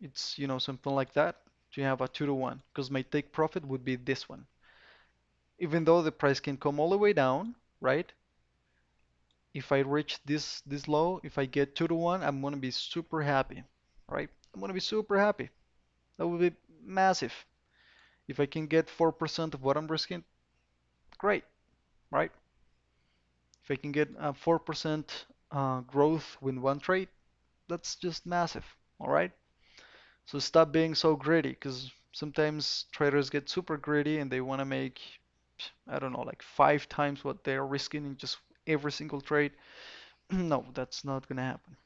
it's, something like that to have a 2 to 1 because my take profit would be this one. Even though the price can come all the way down, right? If I reach this low, if I get 2 to 1, I'm gonna be super happy, right? I'm gonna be super happy. That would be massive. If I can get 4% of what I'm risking, great, right? If I can get a 4% growth with one trade, that's just massive, all right? So stop being so greedy because sometimes traders get super greedy and they want to make, I don't know, like 5 times what they're risking in just every single trade. No, that's not gonna happen.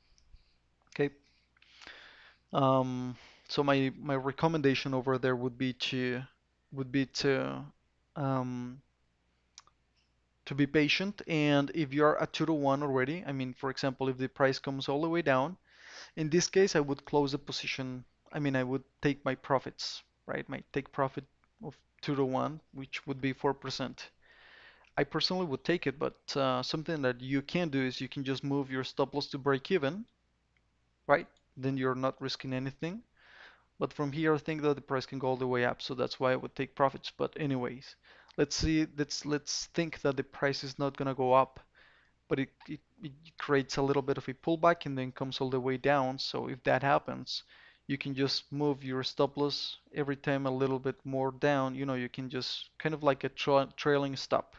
Okay. Um, so my recommendation over there would be um, to be patient. And if you're at 2 to 1 already, I mean, for example, if the price comes all the way down, in this case, I would close the position. I mean, I would take my profits, right? My take profit of 2 to 1, which would be 4%. I personally would take it, but something that you can do is you can just move your stop loss to break even, right? Then you're not risking anything. But from here, I think that the price can go all the way up, so that's why I would take profits. But anyways, let's see. Let's think that the price is not gonna go up, but it creates a little bit of a pullback and then comes all the way down. So if that happens, you can just move your stop loss every time a little bit more down. You know, you can just kind of like a trailing stop,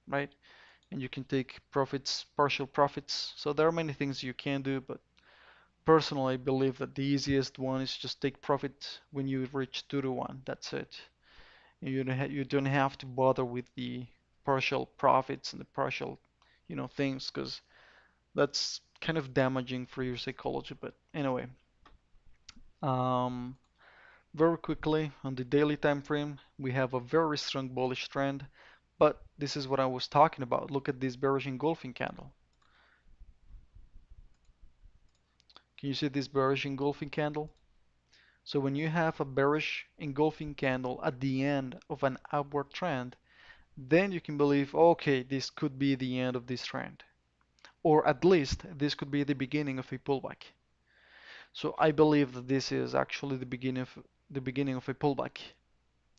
right? And you can take profits, partial profits. So there are many things you can do, but personally, I believe that the easiest one is just take profit when you reach 2 to 1. That's it. You don't have to bother with the partial profits and the partial, things because that's kind of damaging for your psychology. But anyway, um, very quickly on the daily time frame, we have a very strong bullish trend. But this is what I was talking about. Look at this bearish engulfing candle. Can you see this bearish engulfing candle? So when you have a bearish engulfing candle at the end of an upward trend, then you can believe, okay, this could be the end of this trend. Or at least this could be the beginning of a pullback. So I believe that this is actually the beginning of a pullback.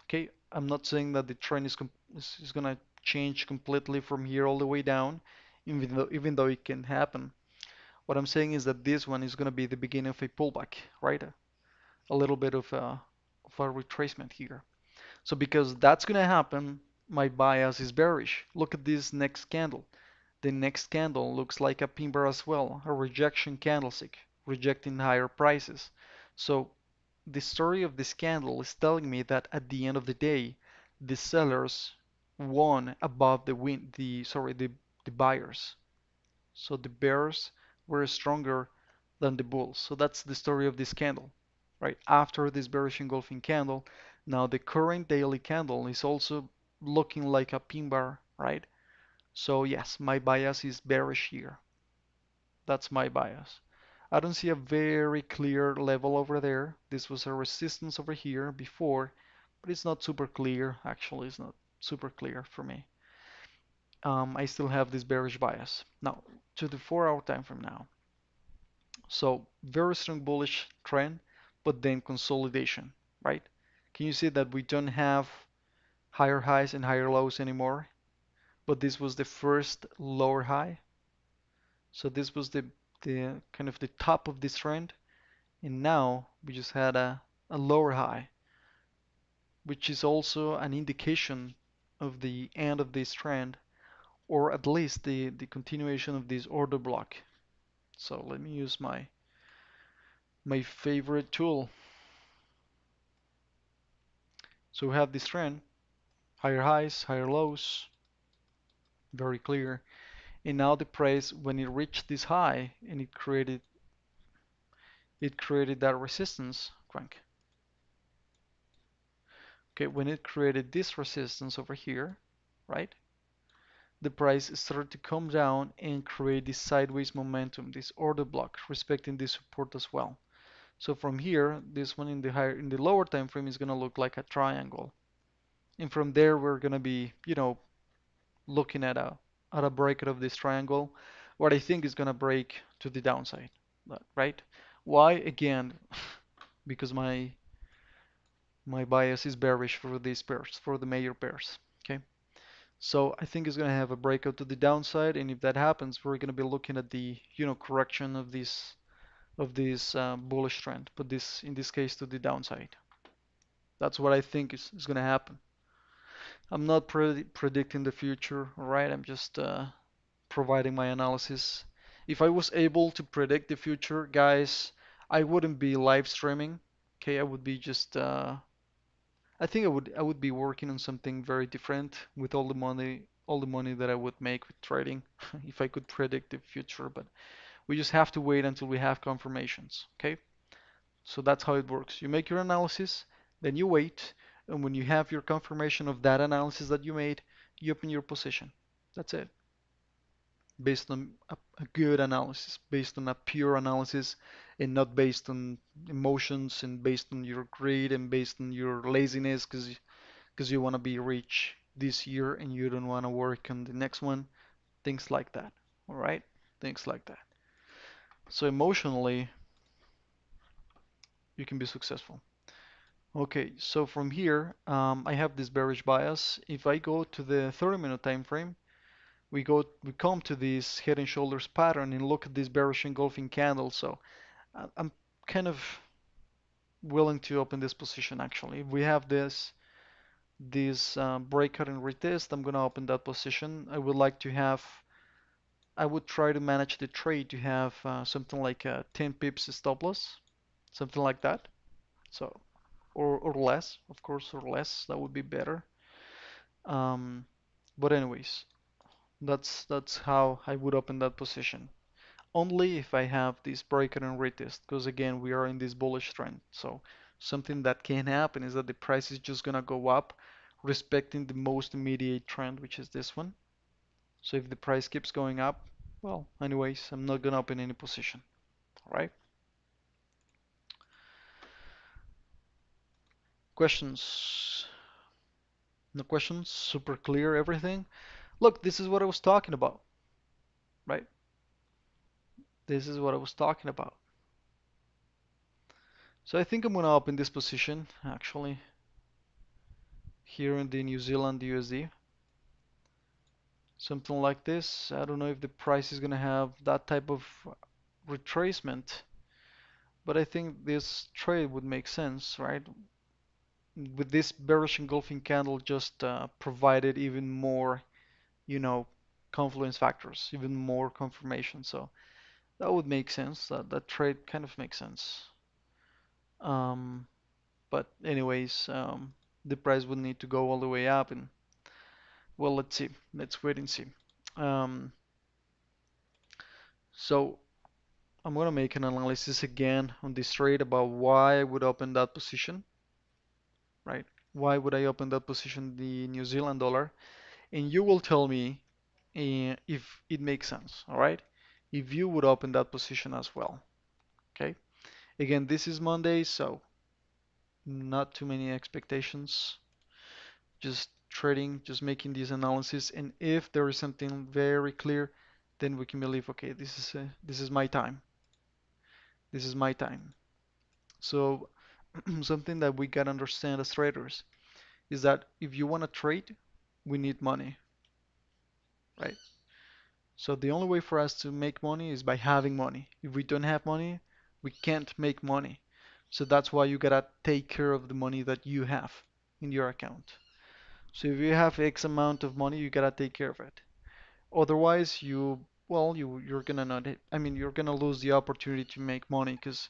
Okay, I'm not saying that the trend is gonna change completely from here all the way down, even though it can happen. What I'm saying is that this one is gonna be the beginning of a pullback, right? A little bit of a retracement here. So because that's gonna happen, my bias is bearish. Look at this next candle. The next candle looks like a pin bar as well, a rejection candlestick, rejecting higher prices. So the story of this candle is telling me that at the end of the day, the sellers won above the buyers. So the bears were stronger than the bulls. So that's the story of this candle, right? After this bearish engulfing candle, now the current daily candle is also looking like a pin bar, right? So yes, my bias is bearish here. That's my bias. I don't see a very clear level over there. This was a resistance over here before, but it's not super clear. Actually, it's not super clear for me. I still have this bearish bias. Now, to the 4 hour time from now. So very strong bullish trend, but then consolidation, right? Can you see that we don't have higher highs and higher lows anymore? But this was the first lower high. So this was the kind of the top of this trend. And now we just had a lower high, which is also an indication of the end of this trend, or at least the continuation of this order block. So let me use my favorite tool. So we have this trend, higher highs, higher lows, very clear. And now the price, when it reached this high and it created that resistance, crank. Okay, when it created this resistance over here, right? The price started to come down and create this sideways momentum, this order block, respecting this support as well. So from here, this one in the lower time frame is gonna look like a triangle. And from there, we're gonna be, looking at a breakout of this triangle, what I think is gonna break to the downside, right? Why? Again, because my bias is bearish for these pairs, for the major pairs. Okay, so I think it's gonna have a breakout to the downside, and if that happens, we're gonna be looking at the correction of this bullish trend, but this in this case to the downside. That's what I think is gonna happen. I'm not predicting the future, all right? I'm just providing my analysis. If I was able to predict the future, guys, I wouldn't be live streaming. Okay, I would be just I think I would be working on something very different with all the money that I would make with trading if I could predict the future, but we just have to wait until we have confirmations, okay? So that's how it works. You make your analysis, then you wait, and when you have your confirmation of that analysis that you made, you open your position. That's it. Based on a good analysis, based on a pure analysis, and not based on emotions and based on your greed and based on your laziness because you want to be rich this year and you don't want to work on the next one. Things like that. All right? Things like that. So emotionally, you can be successful. Okay, so from here, I have this bearish bias. If I go to the 30-minute time frame, we come to this head and shoulders pattern and look at this bearish engulfing candle. So I'm kind of willing to open this position actually. If we have this breakout and retest, I'm gonna open that position. I would try to manage the trade to have something like a 10 pips stop loss, something like that. So or less, of course, or less. That would be better. Um, but anyways, that's how I would open that position. Only if I have this breakout and retest, because again, we are in this bullish trend. So something that can happen is that the price is just gonna go up, respecting the most immediate trend, which is this one. So if the price keeps going up, well, anyways, I'm not gonna open any position. All right? Questions? No questions? Super clear everything? Look, this is what I was talking about, right? This is what I was talking about. So I think I'm gonna open this position actually here in the New Zealand USD. Something like this. I don't know if the price is gonna have that type of retracement, but I think this trade would make sense, right? With this bearish engulfing candle just provided even more, you know, confluence factors, even more confirmation. So that would make sense. That trade kind of makes sense. Um, but anyways, the price would need to go all the way up and well, let's see. Let's wait and see. Um, so I'm gonna make an analysis again on this trade about why I would open that position, right? Why would I open that position, the New Zealand dollar? And you will tell me if it makes sense, all right? If you would open that position as well, okay? Again, this is Monday, so not too many expectations. Just trading, just making these analysis, and if there is something very clear, then we can believe, okay, this is my time. This is my time. So something that we gotta understand as traders is that if you want to trade, we need money, right? So the only way for us to make money is by having money. If we don't have money, we can't make money. So that's why you gotta take care of the money that you have in your account. So if you have X amount of money, you gotta take care of it. Otherwise, you're gonna not, I mean, you're gonna lose the opportunity to make money because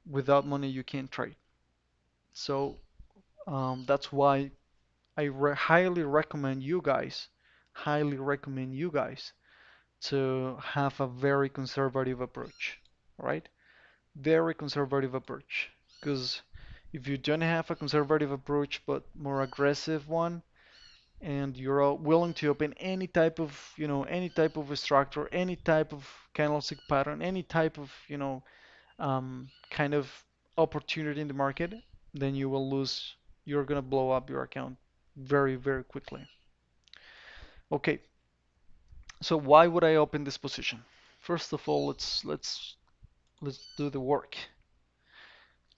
without money you can't trade. So that's why I highly recommend you guys to have a very conservative approach, right? Very conservative approach. Because if you don't have a conservative approach but more aggressive one, and you're willing to open any type of, any type of a structure, any type of candlestick pattern, any type of, kind of opportunity in the market, then you will lose, you're gonna blow up your account very, very quickly. Okay, so why would I open this position? First of all, let's do the work.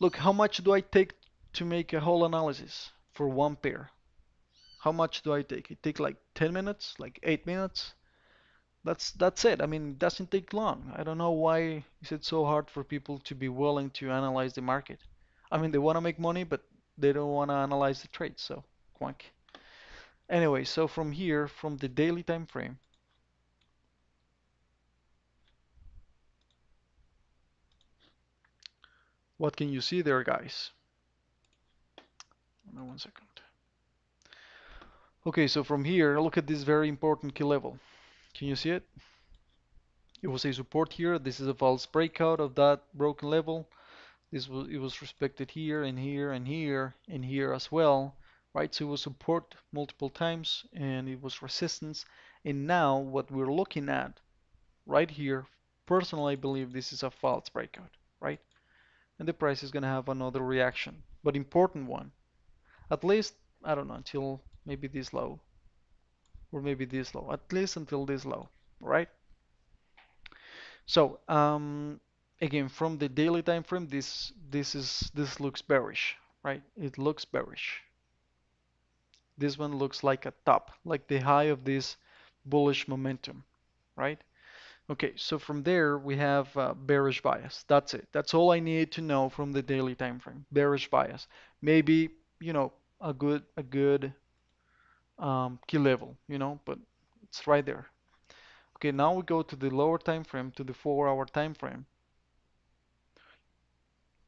Look, how much do I take to make a whole analysis for one pair? How much do I take? It take like 10 minutes, like 8 minutes? That's it. I mean, it doesn't take long. I don't know why is it so hard for people to be willing to analyze the market. I mean, they want to make money, but they don't want to analyze the trades, so quack. Anyway, so from here, from the daily time frame, what can you see there, guys? Hold on 1 second. Okay, so from here, look at this very important key level. Can you see it? It was a support here. This is a false breakout of that broken level. It was respected here and here and here and here as well, right? So it was support multiple times and it was resistance. And now what we're looking at right here, personally, I believe this is a false breakout, right? And the price is gonna have another reaction, but important one. At least, I don't know, until maybe this low or maybe this low, at least until this low, right? So, again, from the daily time frame, this looks bearish, right? It looks bearish. This one looks like a top, like the high of this bullish momentum, right? Okay, so from there we have bearish bias. That's it. That's all I need to know from the daily time frame. Bearish bias. Maybe, a good key level, but it's right there. Okay, now we go to the lower time frame, to the 4-hour time frame,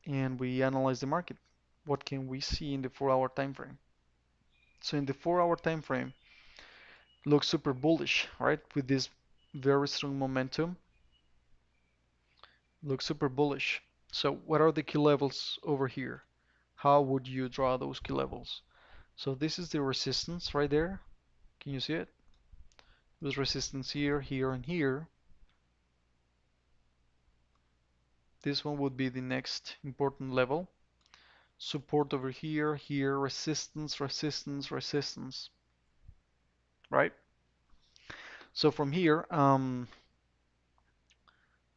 and we analyze the market. What can we see in the 4-hour time frame? So in the 4-hour time frame, looks super bullish, right? With this very strong momentum, looks super bullish. So what are the key levels over here? How would you draw those key levels? So this is the resistance right there. Can you see it? There's resistance here, here, and here. This one would be the next important level. Support over here, here, resistance, resistance, resistance, right? So from here,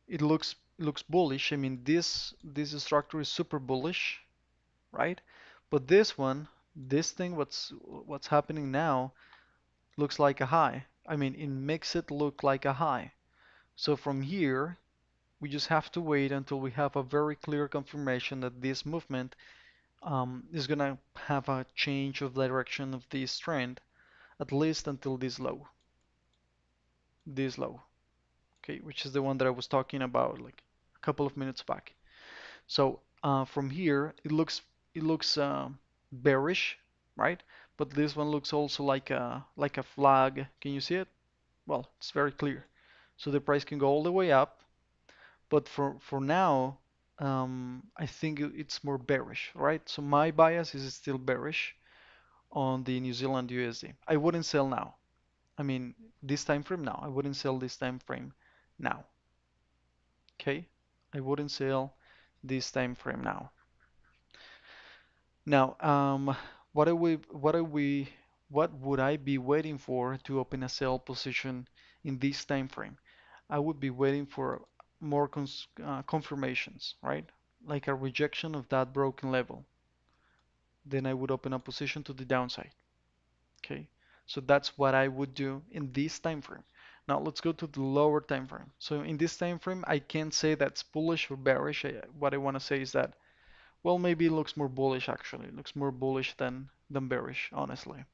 it looks bullish. I mean, this structure is super bullish, right? But this one, this thing, what's happening now, looks like a high. I mean, it makes it look like a high. So from here, we just have to wait until we have a very clear confirmation that this movement is gonna have a change of direction of this trend, at least until this low, okay, which is the one that I was talking about like a couple of minutes back. So from here, it looks bearish, right? But this one looks also like a flag. Can you see it? Well, it's very clear. So the price can go all the way up, but for now, I think it's more bearish, right? So my bias is still bearish on the New Zealand USD. I wouldn't sell now. I mean, this time frame now. I wouldn't sell this time frame now. Okay? I wouldn't sell this time frame now. Now, what would I be waiting for to open a sell position in this time frame? I would be waiting for more confirmations, right? Like a rejection of that broken level. Then I would open a position to the downside. Okay, so that's what I would do in this time frame. Now let's go to the lower time frame. So in this time frame, I can't say that's bullish or bearish. What I want to say is that, well, maybe it looks more bullish actually. It looks more bullish than bearish, honestly.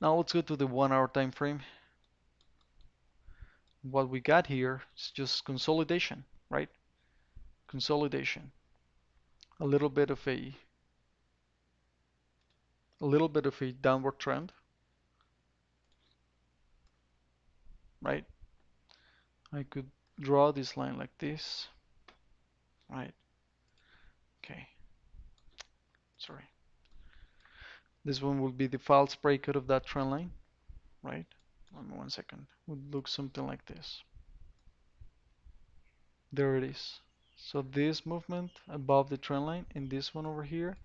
Now let's go to the 1 hour time frame. What we got here is just consolidation, right? Consolidation. A little bit of a downward trend, right? I could draw this line like this, right? Okay, sorry. This one will be the false breakout of that trend line, right? 1 second. Would look something like this. There it is. So this movement above the trend line and this one over here,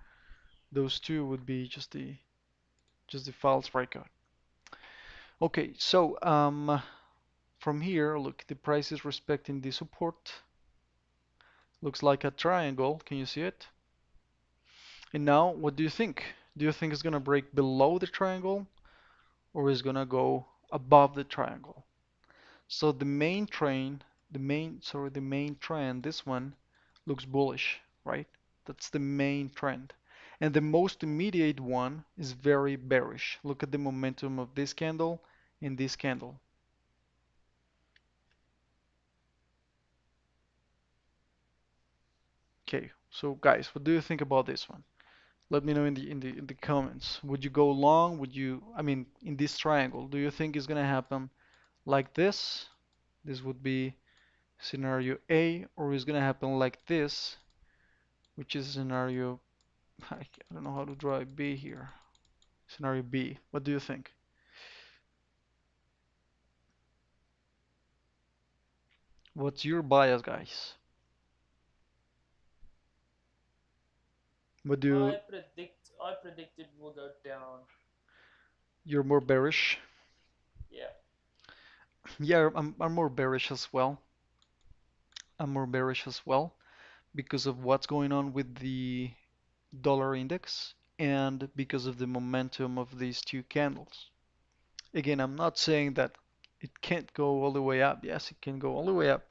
those two would be just the false breakout. Okay, so from here, look, the price is respecting the support. Looks like a triangle. Can you see it? And now, what do you think? Do you think it's gonna break below the triangle or is gonna go above the triangle? So the main trend, this one looks bullish, right? That's the main trend. And the most immediate one is very bearish. Look at the momentum of this candle and this candle. Okay, so guys, what do you think about this one? Let me know in the comments. Would you go long? Would you, I mean, in this triangle, do you think it's gonna happen like this? This would be scenario A, or is gonna happen like this, which is scenario, I don't know how to draw a B here. Scenario B. What do you think? What's your bias, guys? What do you, I predict it will go down. you're more bearish? Yeah. Yeah, I'm more bearish as well. I'm more bearish as well because of what's going on with the dollar index and because of the momentum of these two candles. Again, I'm not saying that it can't go all the way up. Yes, it can go all the way up,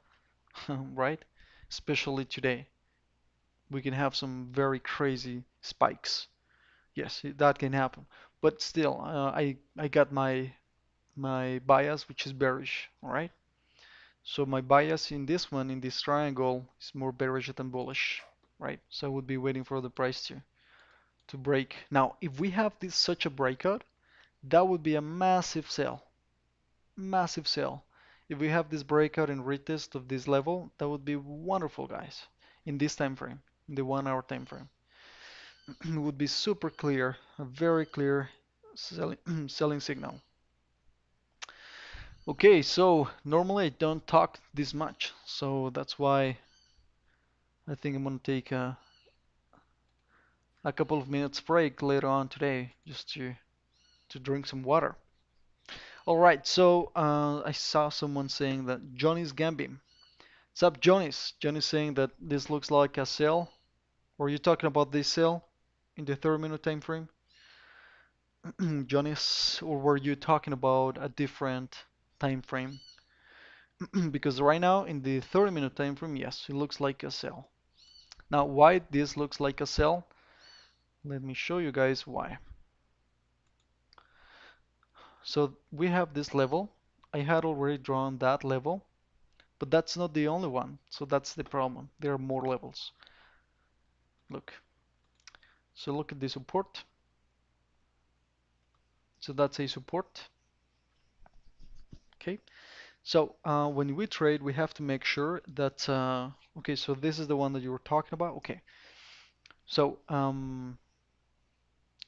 right? Especially today. We can have some very crazy spikes. Yes, that can happen. But still, I got my bias, which is bearish, all right? So my bias in this one, in this triangle, is more bearish than bullish, right? So I would be waiting for the price to break. Now, if we have this such a breakout, that would be a massive sell, massive sell. If we have this breakout and retest of this level, that would be wonderful, guys. In this time frame, in the 1 hour time frame, it would be super clear, a very clear selling selling signal. Okay, so normally I don't talk this much, so that's why I think I'm gonna take a couple of minutes break later on today just to drink some water. All right, so I saw someone saying that Johnny's Gambim. What's up, Johnny's? Johnny's saying that this looks like a sell. Were you talking about this sell in the 30-minute time frame, Johnny's, or were you talking about a different time frame? Because right now in the 30-minute time frame, yes, it looks like a sell. Now, why this looks like a sell? Let me show you guys why. So we have this level. I had already drawn that level, but that's not the only one. So that's the problem. There are more levels. Look. So look at the support. So that's a support. Okay. So when we trade, we have to make sure that, okay, so this is the one that you were talking about. Okay. So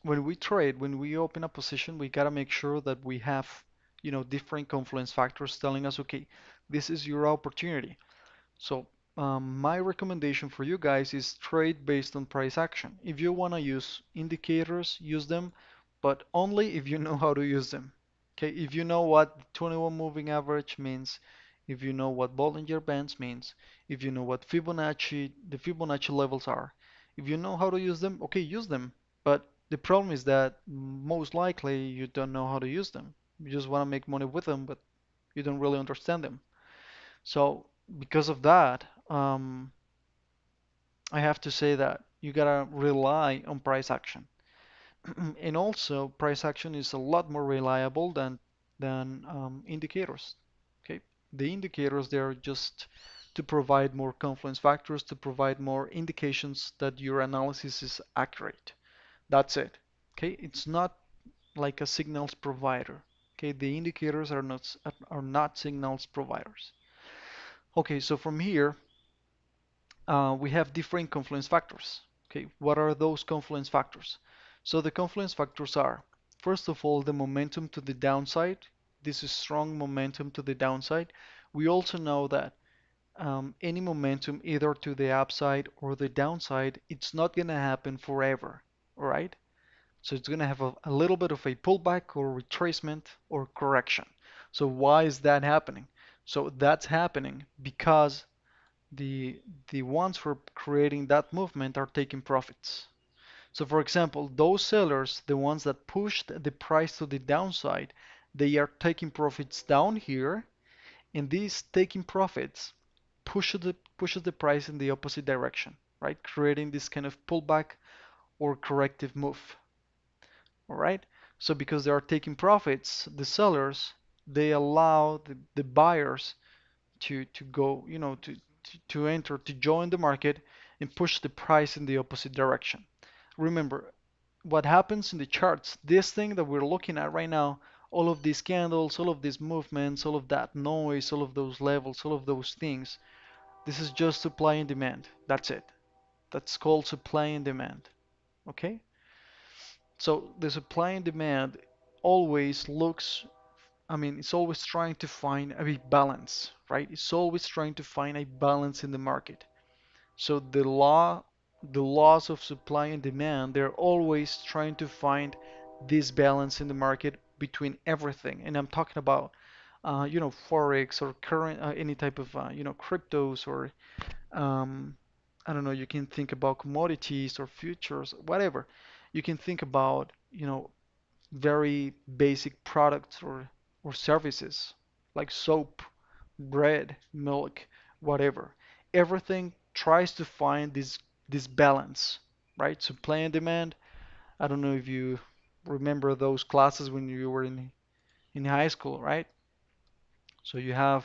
when we trade, when we open a position, we gotta make sure that we have, different confluence factors telling us, okay, this is your opportunity. So my recommendation for you guys is trade based on price action. If you want to use indicators, use them, but only if you know how to use them. Okay, if you know what 21 moving average means, if you know what Bollinger Bands means, if you know what the Fibonacci levels are, if you know how to use them, okay, use them. But the problem is that most likely you don't know how to use them. You just want to make money with them, but you don't really understand them. So because of that, I have to say that you gotta rely on price action. And also, price action is a lot more reliable than indicators. Okay, the indicators they are just to provide more confluence factors, to provide more indications that your analysis is accurate. That's it. Okay, it's not like a signals provider. Okay, the indicators are not signals providers. Okay, so from here, we have different confluence factors. Okay, what are those confluence factors? So the confluence factors are, first of all, the momentum to the downside. This is strong momentum to the downside. We also know that any momentum either to the upside or the downside, it's not going to happen forever, all right? So it's going to have a little bit of a pullback or retracement or correction. So why is that happening? So that's happening because the the ones who are creating that movement are taking profits. So for example, those sellers, the ones that pushed the price to the downside, they are taking profits down here, and these taking profits pushes the price in the opposite direction, right? Creating this kind of pullback or corrective move. All right. So because they are taking profits, the sellers, they allow the buyers to go, to enter, to join the market and push the price in the opposite direction. Remember, what happens in the charts, this thing that we're looking at right now, all of these candles, all of these movements, all of that noise, all of those levels, all of those things, this is just supply and demand. That's it. That's called supply and demand. Okay? So the supply and demand always looks, it's always trying to find a balance, right? It's always trying to find a balance in the market. So the laws of supply and demand, they're always trying to find this balance in the market between everything. And I'm talking about, Forex or current, any type of, cryptos or, um, I don't know, you can think about commodities or futures, whatever. You can think about, very basic products or services like soap, bread, milk, whatever. Everything tries to find this balance, right? Supply and demand. I don't know if you remember those classes when you were in high school, right? So you have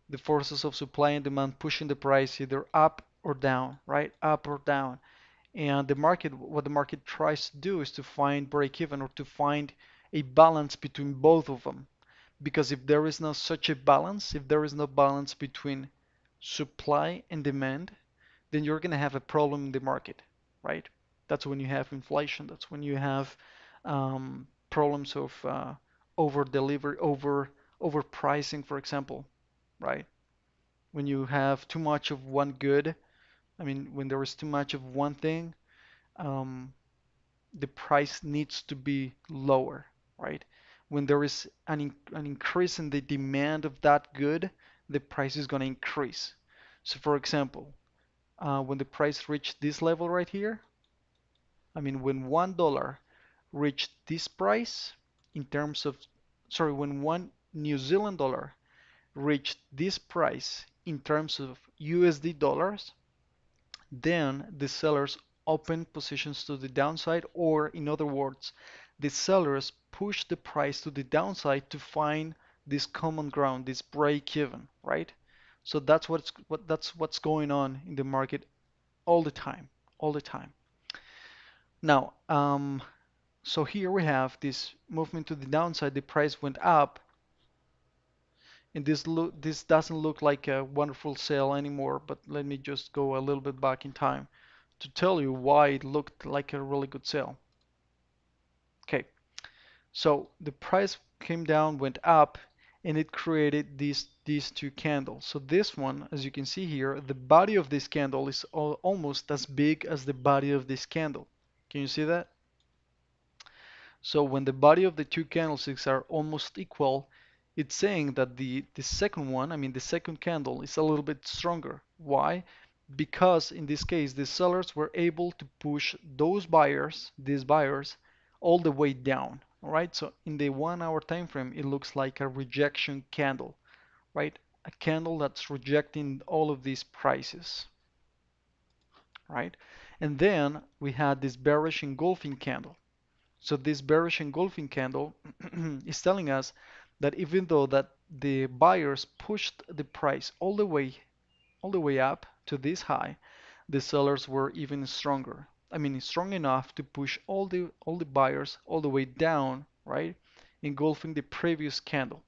the forces of supply and demand pushing the price either up or down, right? Up or down. And the market, what the market tries to do is to find break even or to find a balance between both of them. Because if there is no such a balance, if there is no balance between supply and demand, then you're going to have a problem in the market, right? That's when you have inflation. That's when you have problems of over delivery, overpricing, for example, right? When you have too much of one good, when there is too much of one thing, um, the price needs to be lower, right? When there is an increase in the demand of that good, the price is going to increase. So, for example, when the price reached this level right here, when $1 reached this price in terms of, sorry, when one New Zealand dollar reached this price in terms of USD dollars, then the sellers open positions to the downside, or in other words, the sellers push the price to the downside to find this common ground, this break even, right? So that's what's going on in the market all the time, all the time. Now, so here we have this movement to the downside. The price went up, and this doesn't look like a wonderful sale anymore. But let me just go a little bit back in time to tell you why it looked like a really good sale. Okay, so the price came down, went up, and it created these two candles. So this one, as you can see here, the body of this candle is almost as big as the body of this candle. Can you see that? So when the body of the two candlesticks are almost equal, it's saying that the second one, the second candle is a little bit stronger. Why? Because in this case, the sellers were able to push these buyers, all the way down. All right. So in the 1 hour time frame, it looks like a rejection candle, right? A candle that's rejecting all of these prices, right? And then we had this bearish engulfing candle. So this bearish engulfing candle is telling us that even though that the buyers pushed the price all the way up to this high, the sellers were even stronger. Strong enough to push all the buyers all the way down, right? Engulfing the previous candle.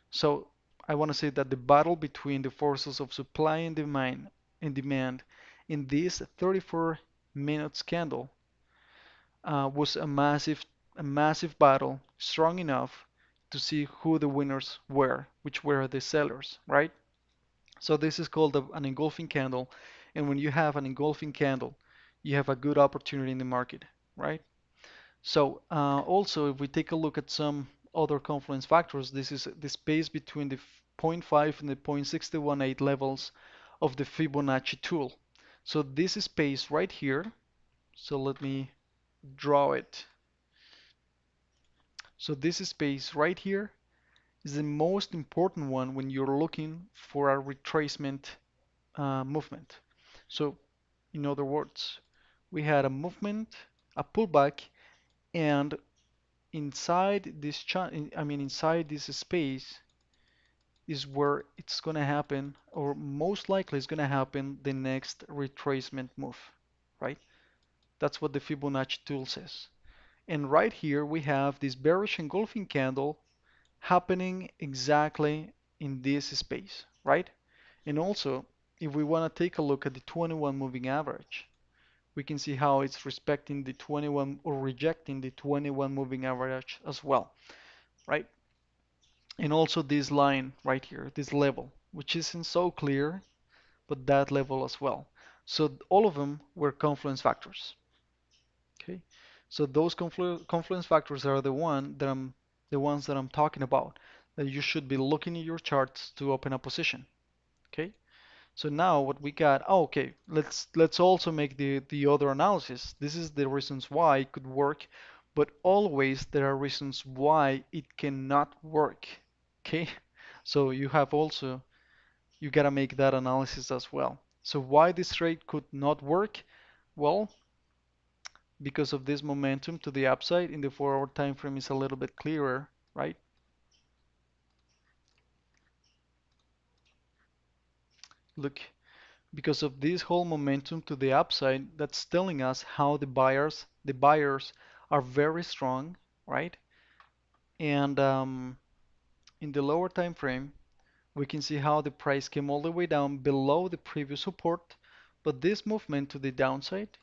So I want to say that the battle between the forces of supply and demand in this 34 minutes candle was a massive battle, strong enough to see who the winners were, which were the sellers, right? So this is called an engulfing candle, and when you have an engulfing candle, you have a good opportunity in the market, right? So also, if we take a look at some other confluence factors, this is the space between the zero point 0.5 and the 0.618 levels of the Fibonacci tool. So this space right here, so let me draw it. So this space right here is the most important one when you're looking for a retracement movement. So in other words, we had a movement a pullback, and inside this inside this space is where it's going to happen, or most likely it's going to happen the next retracement move, right? That's what the Fibonacci tool says. And right here we have this bearish engulfing candle happening exactly in this space, right? And also, if we want to take a look at the 21 moving average, we can see how it's respecting the 21 or rejecting the 21 moving average as well, right? And also this line right here, this level, which isn't so clear, but that level as well. So all of them were confluence factors. Okay, so those confluence factors are the ones that I'm talking about, that you should be looking at your charts to open a position. Okay, so now what we got, oh, okay, let's also make the other analysis. This is the reasons why it could work, but always there are reasons why it cannot work. Okay, so you gotta make that analysis as well. So why this trade could not work? Well, because of this momentum to the upside in the 4-hour time frame is a little bit clearer, right? Look, because of this whole momentum to the upside, that's telling us how the buyers are very strong, right? And in the lower time frame, we can see how the price came all the way down below the previous support, but this movement to the downside,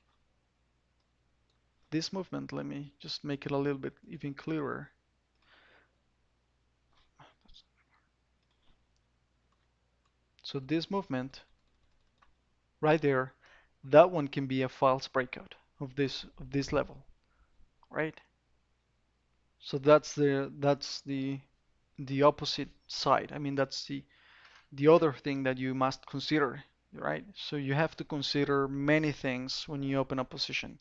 this movement, let me just make it a little bit even clearer. So this movement right there, that one can be a false breakout of this level, right? So that's the opposite side. I mean that's the other thing that you must consider, right? So you have to consider many things when you open a position.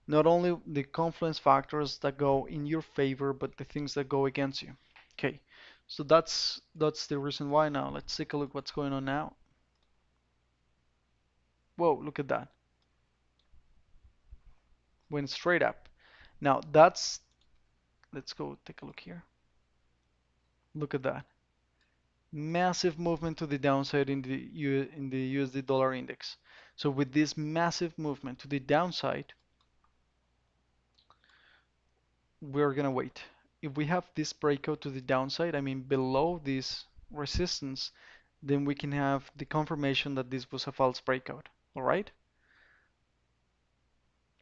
Not only the confluence factors that go in your favor, but the things that go against you. Okay, so that's the reason why now. Let's take a look what's going on now. Whoa, look at that. Went straight up. Now let's go take a look here. Look at that. Massive movement to the downside in the USD dollar index. So with this massive movement to the downside, we're gonna wait. If we have this breakout to the downside, I mean below this resistance, then we can have the confirmation that this was a false breakout. All right?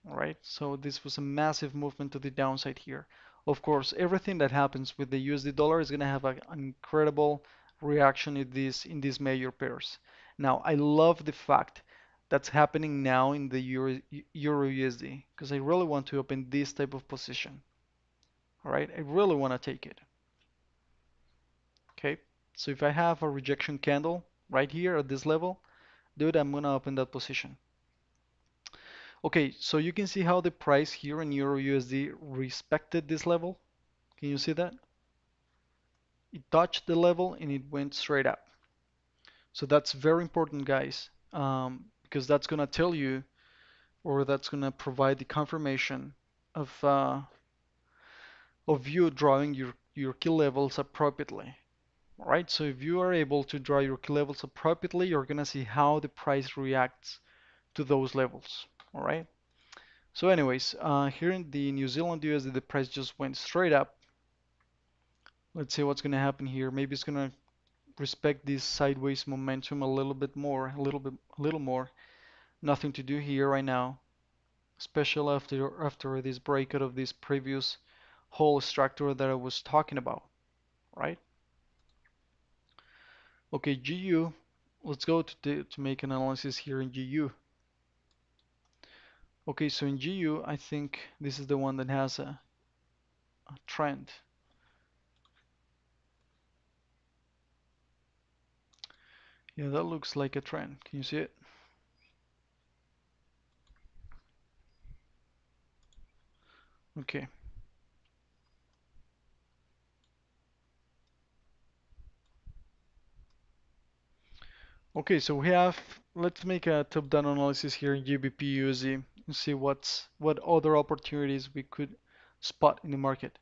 All right, so this was a massive movement to the downside here. Of course, everything that happens with the USD dollar is going to have an incredible reaction in these major pairs. Now, I love the fact that's happening now in the Euro USD because I really want to open this type of position. All right, I really want to take it. Okay, so if I have a rejection candle right here at this level, dude, I'm going to open that position. Okay, so you can see how the price here in Euro USD respected this level. Can you see that? It touched the level and it went straight up. So that's very important, guys, because that's gonna tell you, or that's gonna provide the confirmation of you drawing your key levels appropriately. All right, so if you are able to draw your key levels appropriately, you're gonna see how the price reacts to those levels. All right. So anyways, here in the New Zealand USD, the price just went straight up. Let's see what's going to happen here. Maybe it's going to respect this sideways momentum a little bit more, a little more. Nothing to do here right now, especially after this breakout of this previous whole structure that I was talking about, right? Okay, GU. Let's go to make an analysis here in GU. Okay, so in GU, I think this is the one that has a trend. Yeah, that looks like a trend. Can you see it? Okay. Okay, so we have, let's make a top-down analysis here in GBP USD. and see what other opportunities we could spot in the market.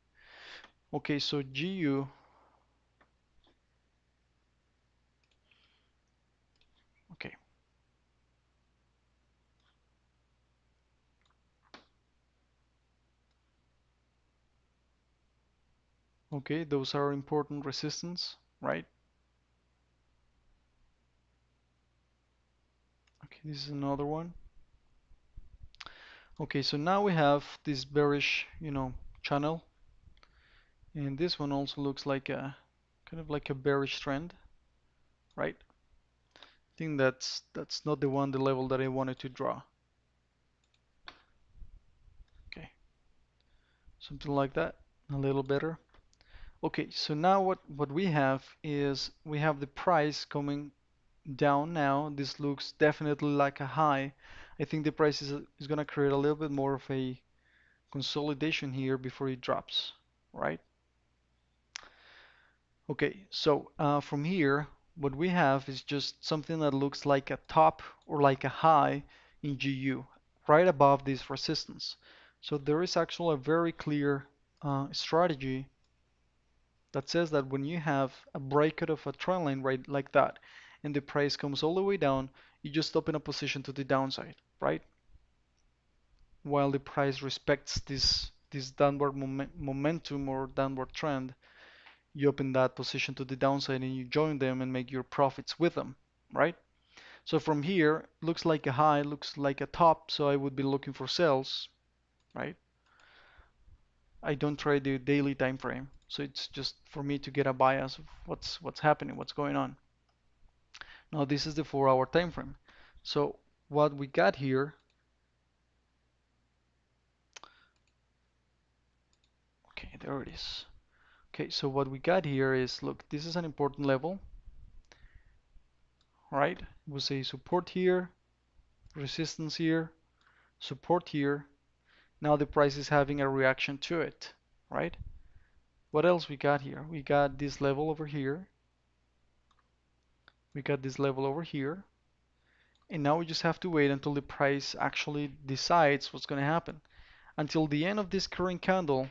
Okay, so GU. Okay, okay, those are important resistance, right? Okay, this is another one. Okay, so now we have this bearish, channel, and this one also looks like a kind of like a bearish trend, right? I think that's not the level that I wanted to draw. Okay, something like that, a little better. Okay, so now what we have is we have the price coming down now. This looks definitely like a high. I think the price is gonna create a little bit more of a consolidation here before it drops, right? Okay, so from here, what we have is just something that looks like a top or like a high in GU, right above this resistance. So there is actually a very clear strategy that says that when you have a breakout of a trend line right like that, and the price comes all the way down, you just open a position to the downside, right? While the price respects this downward momentum or downward trend, you open that position to the downside and you join them and make your profits with them, right? So from here, looks like a high, looks like a top, so I would be looking for sales, right? I don't trade the daily time frame, so it's just for me to get a bias of what's happening, what's going on. Now this is the 4-hour time frame. So what we got here, okay, there it is. Okay, so what we got here is, look, this is an important level, right? We'll say support here, resistance here, support here. Now the price is having a reaction to it, right? What else we got here? We got this level over here. We got this level over here. And now we just have to wait until the price actually decides what's going to happen. Until the end of this current candle,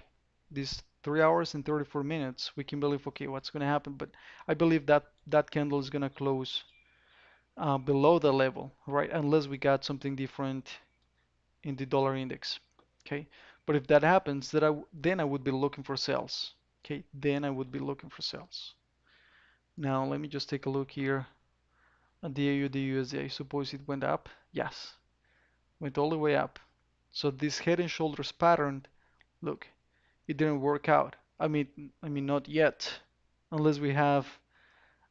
this 3 hours and 34 minutes, we can believe, okay, what's going to happen? But I believe that that candle is going to close below the level, right? Unless we got something different in the dollar index, okay? But if that happens, then I would be looking for sales, okay? Then I would be looking for sales. Now let me just take a look here at the AUD USD. I suppose it went up. Yes, went all the way up. So this head and shoulders pattern, look, it didn't work out. I mean not yet, unless we have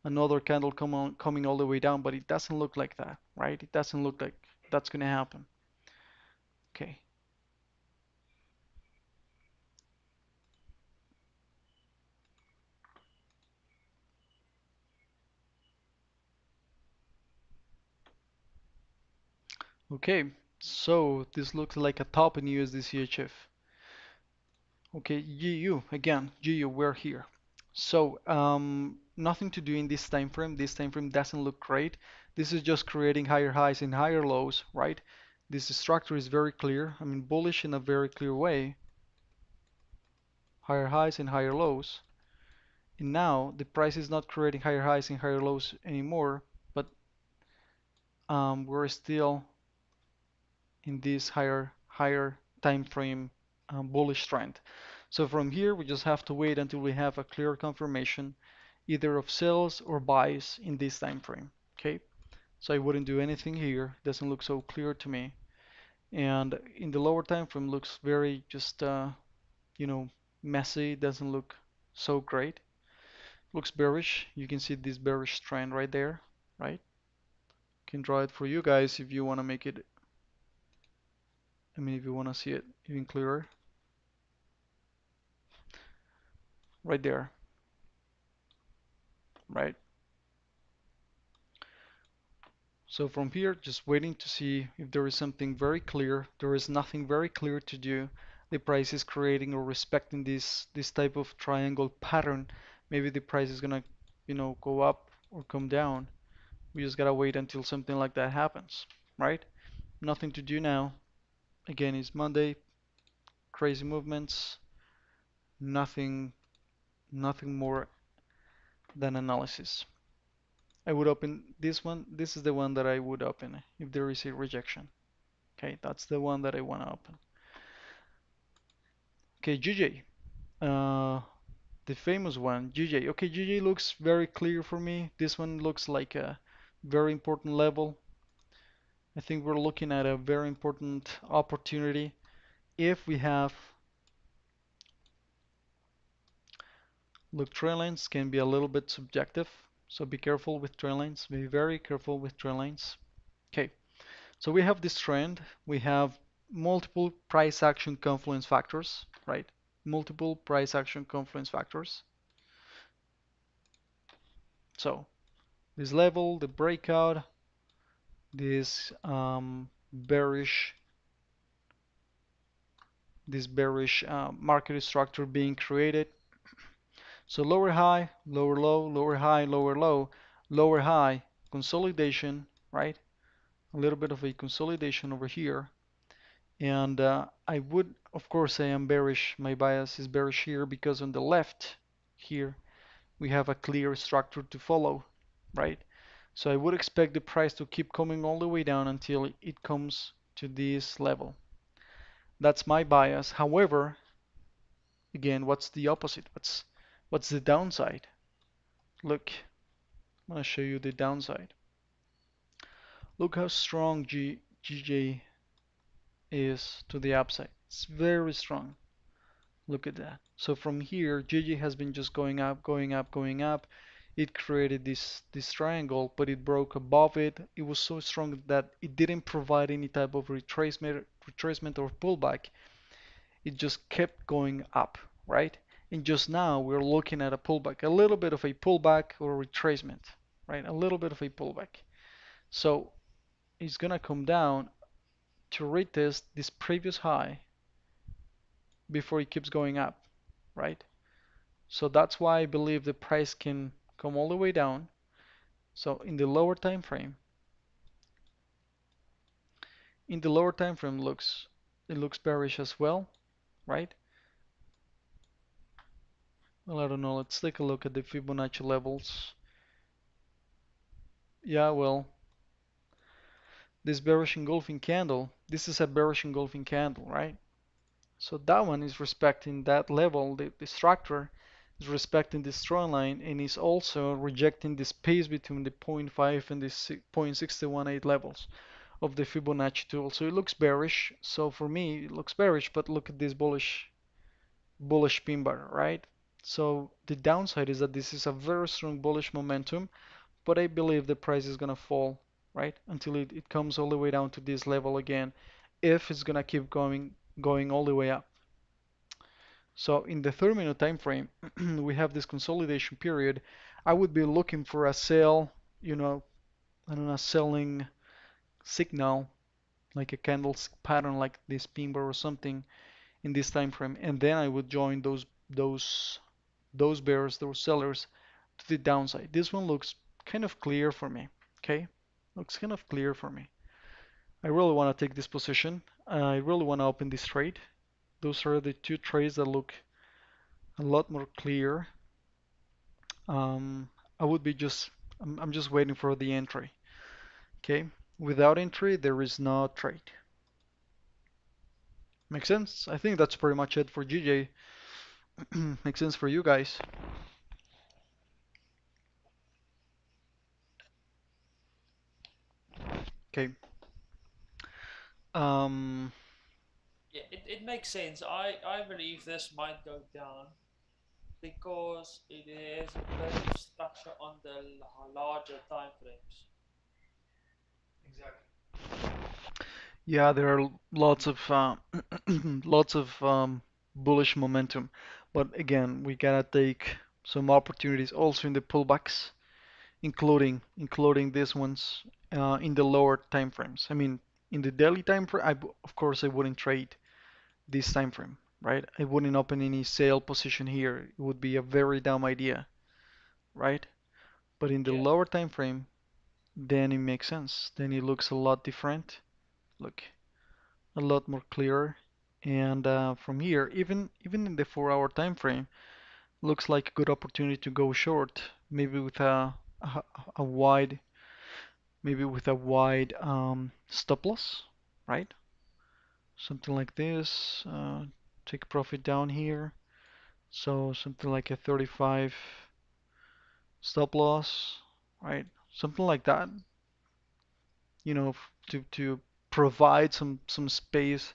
another candle coming all the way down, but it doesn't look like that, right? It doesn't look like that's gonna happen. Okay. Okay, so this looks like a top in USD CHF. Okay, GU again, GU, we're here. So nothing to do in this time frame. This time frame doesn't look great. This is just creating higher highs and higher lows, right? This structure is very clear. I mean, bullish in a very clear way. Higher highs and higher lows. And now the price is not creating higher highs and higher lows anymore, but we're still in this higher time frame bullish trend. So from here, we just have to wait until we have a clear confirmation either of sells or buys in this time frame. Okay, so I wouldn't do anything here. Doesn't look so clear to me. And in the lower time frame looks very just you know messy. Doesn't look so great. Looks bearish. You can see this bearish trend right there, right? Can draw it for you guys if you want to make it. I mean, if you want to see it even clearer, right there, right? So from here, just waiting to see if there is something very clear. There is nothing very clear to do. The price is creating or respecting this type of triangle pattern. Maybe the price is gonna, go up or come down. We just gotta wait until something like that happens, right? Nothing to do now. Again, it's Monday, crazy movements, nothing, nothing more than analysis. I would open this one. This is the one that I would open if there is a rejection. Okay, that's the one that I want to open. Okay, GJ, the famous one, GJ. Okay, GJ looks very clear for me. This one looks like a very important level. I think we're looking at a very important opportunity. If we have, look, trail lines can be a little bit subjective, so be careful with trail lines. Be very careful with trail lines. Okay, so we have this trend. We have multiple price action confluence factors, right? Multiple price action confluence factors. So this level, the breakout, this bearish market structure being created. So lower high, lower low, lower high, lower low, lower high, consolidation, right? A little bit of a consolidation over here. And I would, of course, say I'm bearish. My bias is bearish here because on the left here we have a clear structure to follow, right? So I would expect the price to keep coming all the way down until it comes to this level. That's my bias. However, again, what's the opposite? What's the downside? Look, I'm gonna show you the downside. Look how strong GJ is to the upside. It's very strong. Look at that. So from here, GJ has been just going up, going up, going up. It created this triangle, but it broke above it. It was so strong that it didn't provide any type of retracement or pullback. It just kept going up, right? And just now we're looking at a pullback, a little bit of a pullback or retracement, right? A little bit of a pullback. So it's gonna come down to retest this previous high before it keeps going up, right? So that's why I believe the price can come all the way down. So in the lower time frame it looks bearish as well, right? Well, I don't know. Let's take a look at the Fibonacci levels. Yeah, well, this bearish engulfing candle, this is a bearish engulfing candle, right? So that one is respecting that level, the structure is respecting this trend line and is also rejecting the space between the zero point 0.5 and the 0.618 levels of the Fibonacci tool. So it looks bearish. So for me, it looks bearish, but look at this bullish pin bar, right? So the downside is that this is a very strong bullish momentum, but I believe the price is gonna fall, right? Until it comes all the way down to this level again, if it's gonna keep going all the way up. So in the 30-minute time frame, we have this consolidation period. I would be looking for a sell, you know, I don't know, selling signal like a candles pattern like this pin bar or something in this time frame, and then I would join those bears, those sellers to the downside. This one looks kind of clear for me. Okay, looks kind of clear for me. I really want to take this position. I really want to open this trade. Those are the two trades that look a lot more clear. Um, I would be just I'm just waiting for the entry. Okay, without entry there is no trade. Makes sense? I think that's pretty much it for GJ. Makes sense for you guys. Okay. Um, Yeah, it makes sense. I believe this might go down because it is a bit of structure on the larger time frames. yeah, there are lots of lots of bullish momentum, but again, we gotta take some opportunities also in the pullbacks, including these ones in the lower time frames. I mean, in the daily time frame, of course I wouldn't trade this time frame, right? I wouldn't open any sale position here. It would be a very dumb idea, right? But in the Yeah, lower time frame, then it makes sense. Then it looks a lot different. Look, a lot more clearer. And from here, even in the 4 hour time frame, looks like a good opportunity to go short, maybe with a, a wide, maybe with a wide stop loss, right? Something like this. Take profit down here. So something like a 35 stop loss, right? Something like that, to provide some space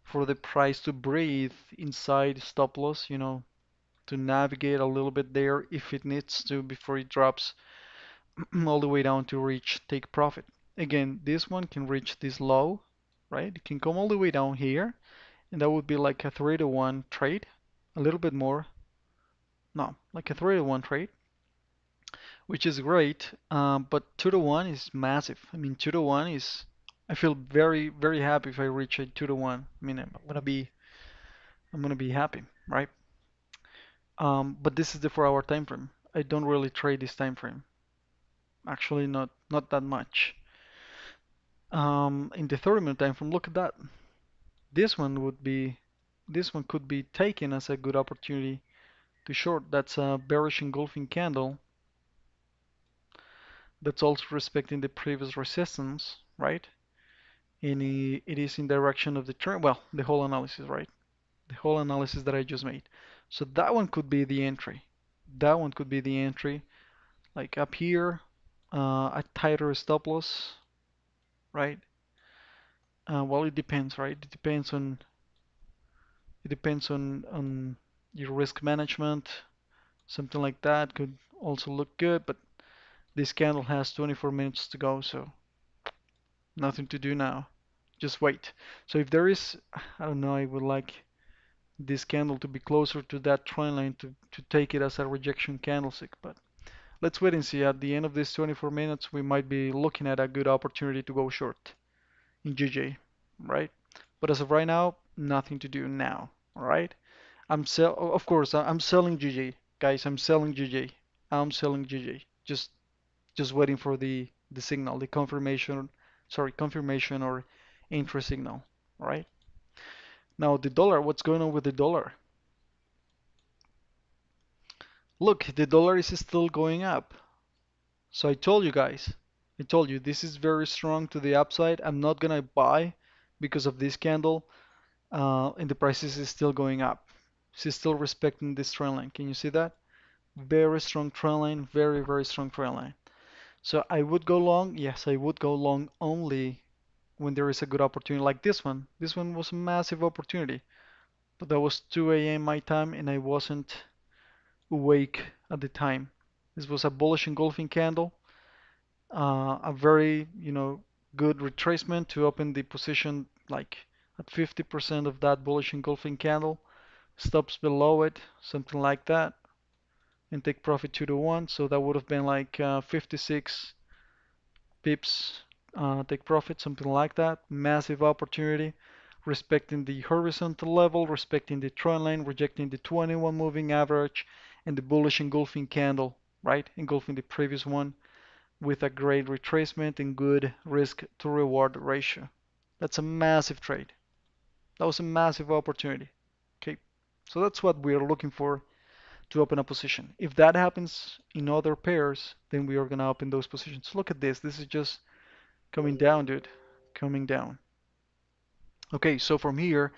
for the price to breathe inside stop loss, to navigate a little bit there if it needs to before it drops all the way down to reach take profit. Again, this one can reach this low, right? It can come all the way down here, and that would be like a 3-to-1 trade, a little bit more. No, like a 3-to-1 trade, which is great. But 2-to-1 is massive. I mean, 2-to-1 is. I feel very, very happy if I reach a 2-to-1. I mean, I'm gonna be happy, right? But this is the 4 hour time frame. I don't really trade this time frame. Actually, not that much. In the 30-minute time frame, look at that. This one would be, this one could be taken as a good opportunity to short. That's a bearish engulfing candle. That's also respecting the previous resistance, right? And it is in direction of the trend. Well, the whole analysis, right? The whole analysis that I just made. So that one could be the entry. That one could be the entry. Like up here, a tighter stop loss, right? Well, it depends, right? It depends on your risk management. Something like that could also look good, but this candle has 24 minutes to go, so nothing to do now. Just wait. So if there is, I don't know, I would like this candle to be closer to that trend line to take it as a rejection candlestick, but let's wait and see. At the end of this 24 minutes, we might be looking at a good opportunity to go short in GJ, right? But as of right now, nothing to do now, all right? Of course, I'm selling GJ, guys. I'm selling GJ. I'm selling GJ. Just waiting for the signal, the confirmation, sorry, confirmation or entry signal, all right? Now the dollar, what's going on with the dollar? Look, the dollar is still going up. So I told you guys, I told you this is very strong to the upside. I'm not gonna buy because of this candle, and the prices is still going up. She's still respecting this trend line. Can you see that? Very strong trend line, very, very strong trend line. So I would go long. Yes, I would go long only when there is a good opportunity like this one. This one was a massive opportunity, but that was 2 a.m. my time and I wasn't awake at the time. This was a bullish engulfing candle, a very, good retracement to open the position like at 50% of that bullish engulfing candle, stops below it, something like that, and take profit 2-to-1. So that would have been like 56 pips, take profit, something like that. Massive opportunity, respecting the horizontal level, respecting the trend line, rejecting the 21 moving average, and the bullish engulfing candle, right? Engulfing the previous one with a great retracement and good risk to reward ratio. That's a massive trade. That was a massive opportunity. Okay, so that's what we are looking for to open a position. If that happens in other pairs, then we are gonna open those positions. Look at this. This is just coming down, dude. Coming down. Okay, so from here,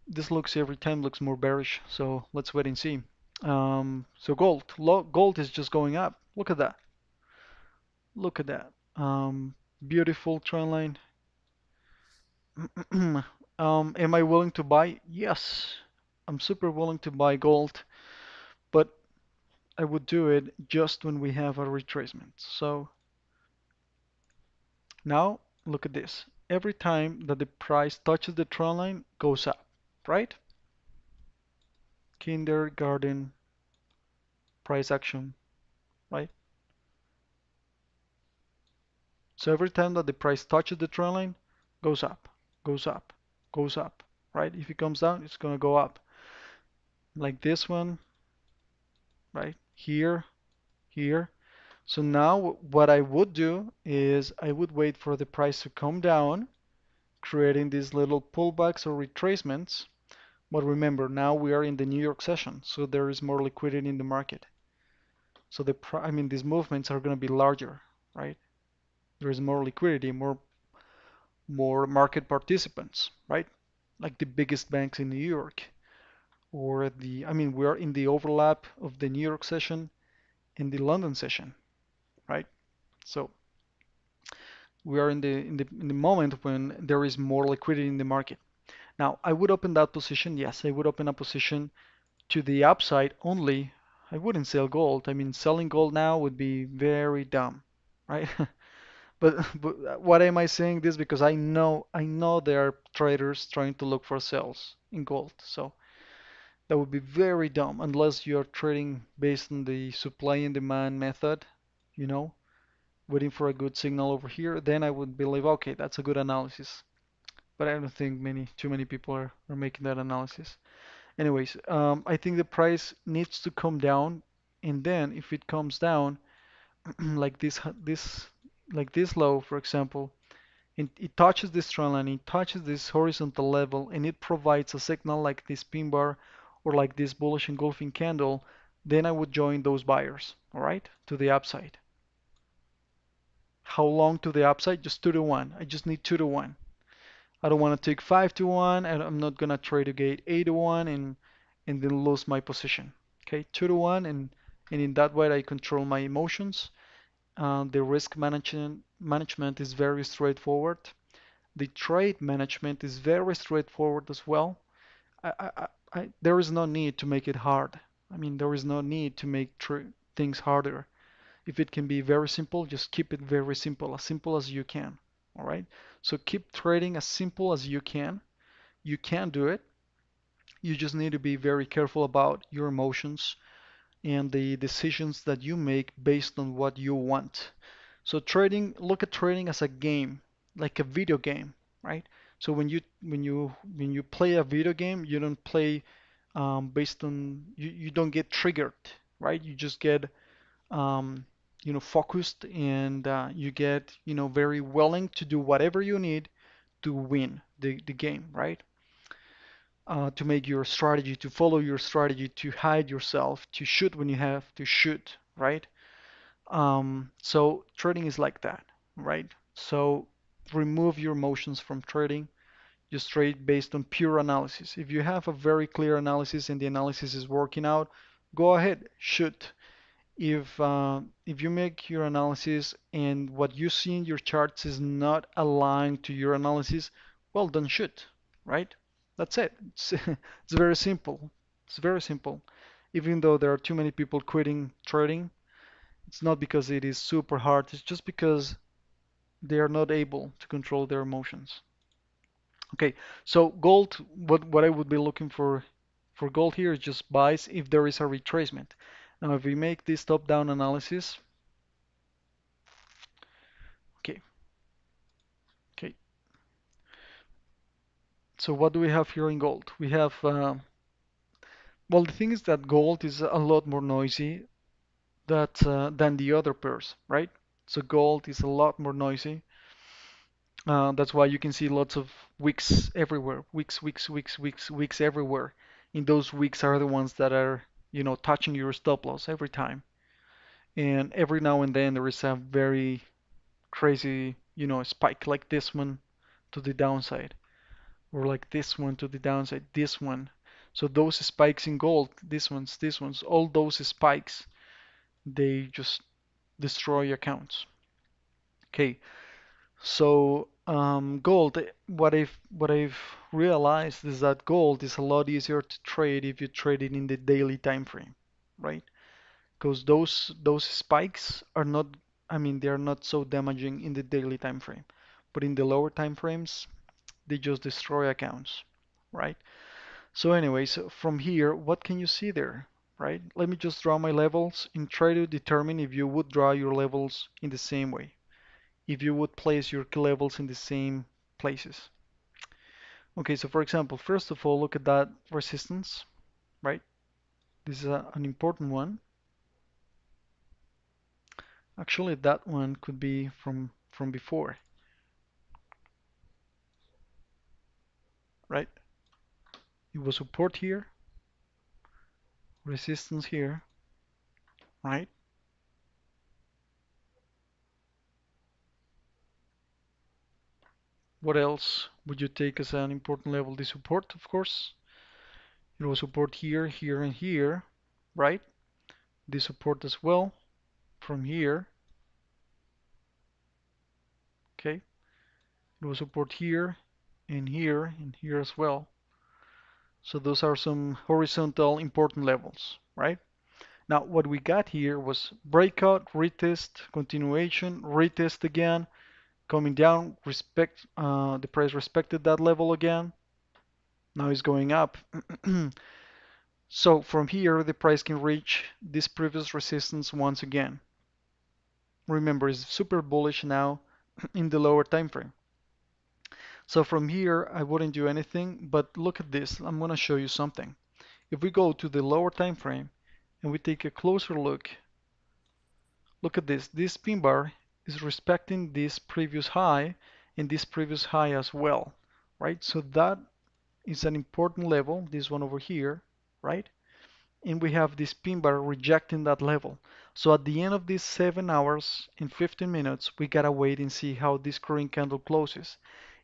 this looks every time looks more bearish. So let's wait and see. So gold is just going up. Look at that. Look at that. Beautiful trend line. Am I willing to buy? Yes, I'm super willing to buy gold, but I would do it just when we have a retracement. So now look at this. Every time that the price touches the trend line, goes up, right? Kindergarten price action, right? So every time that the price touches the trend line, goes up, goes up, goes up, right? If it comes down, it's gonna go up. Like this one, right? Here, here. So now what I would do is I would wait for the price to come down, creating these little pullbacks or retracements. But remember, now we are in the New York session, so there is more liquidity in the market. So I mean, these movements are going to be larger, right? There is more liquidity, more market participants, right? Like the biggest banks in New York, or I mean, we are in the overlap of the New York session and the London session, right? So we are in the moment when there is more liquidity in the market. Now, I would open that position. Yes, I would open a position to the upside only. I wouldn't sell gold. I mean, selling gold now would be very dumb, right? But what am I saying this? Because I know there are traders trying to look for sales in gold. So that would be very dumb unless you're trading based on the supply and demand method, you know, waiting for a good signal over here. Then I would believe, okay, that's a good analysis. But I don't think too many people are making that analysis. Anyways, I think the price needs to come down, and then if it comes down like this low, for example, it touches this trend line, it touches this horizontal level, and it provides a signal like this pin bar or like this bullish engulfing candle, then I would join those buyers, all right, to the upside. How long to the upside? Just 2 to 1. I just need 2 to 1. I don't want to take 5 to 1, and I'm not gonna try to get 8 to 1 and then lose my position. Okay, 2 to 1, and in that way I control my emotions. The risk management is very straightforward. The trade management is very straightforward as well. There is no need to make it hard. I mean, there is no need to make things harder. If it can be very simple, just keep it very simple as you can. All right? So keep trading as simple as you can. You can do it. You just need to be very careful about your emotions and the decisions that you make based on what you want. So look at trading as a game, like a video game, right? So when you play a video game, you don't play based on you don't get triggered, right? You just get focused, and you get very willing to do whatever you need to win the game, right? To make your strategy, to follow your strategy, to hide yourself, to shoot when you have to shoot, right? So trading is like that, right? So remove your emotions from trading. Just trade based on pure analysis. If you have a very clear analysis and the analysis is working out, go ahead, shoot. If you make your analysis and what you see in your charts is not aligned to your analysis, well, don't shoot, right? That's it. It's very simple. It's very simple. Even though there are too many people quitting trading, it's not because it is super hard. It's just because they are not able to control their emotions. Okay, so gold, what I would be looking for gold here is just buys if there is a retracement. Now, if we make this top-down analysis, okay, okay. So what do we have here in gold? We have, well, the thing is that gold is a lot more noisy than the other pairs, right? So gold is a lot more noisy. That's why you can see lots of wicks everywhere, wicks everywhere. And those wicks are the ones that are, touching your stop loss every time. And every now and then there is a very crazy, spike like this one to the downside, or like this one to the downside, this one. So those spikes in gold, these ones, all those spikes, they just destroy accounts. Okay, so gold, what I've realized is that gold is a lot easier to trade if you trade it in the daily time frame, right? Because those spikes are not, I mean, they are not so damaging in the daily time frame, but in the lower time frames, they just destroy accounts, right? So anyways, from here, what can you see there, right? Let me just draw my levels and try to determine if you would draw your levels in the same way, if you would place your key levels in the same places. Okay, so for example, first of all, look at that resistance, right? This is an important one. Actually, that one could be from before. right? It was support here, resistance here, right? What else would you take as an important level? The support, of course. It was support here, here, and here, right? The support as well from here, okay? It was support here, and here, and here as well. So those are some horizontal important levels, right? Now what we got here was breakout, retest, continuation, retest again, coming down, the price respected that level again. Now it's going up. So from here, the price can reach this previous resistance once again. Remember, it's super bullish now in the lower time frame. So from here, I wouldn't do anything, but look at this. I'm going to show you something. If we go to the lower time frame and we take a closer look, look at this. This pin bar is respecting this previous high and this previous high as well, right? So that is an important level, this one over here, right? And we have this pin bar rejecting that level. So at the end of these 7 hours and 15 minutes, we gotta wait and see how this current candle closes.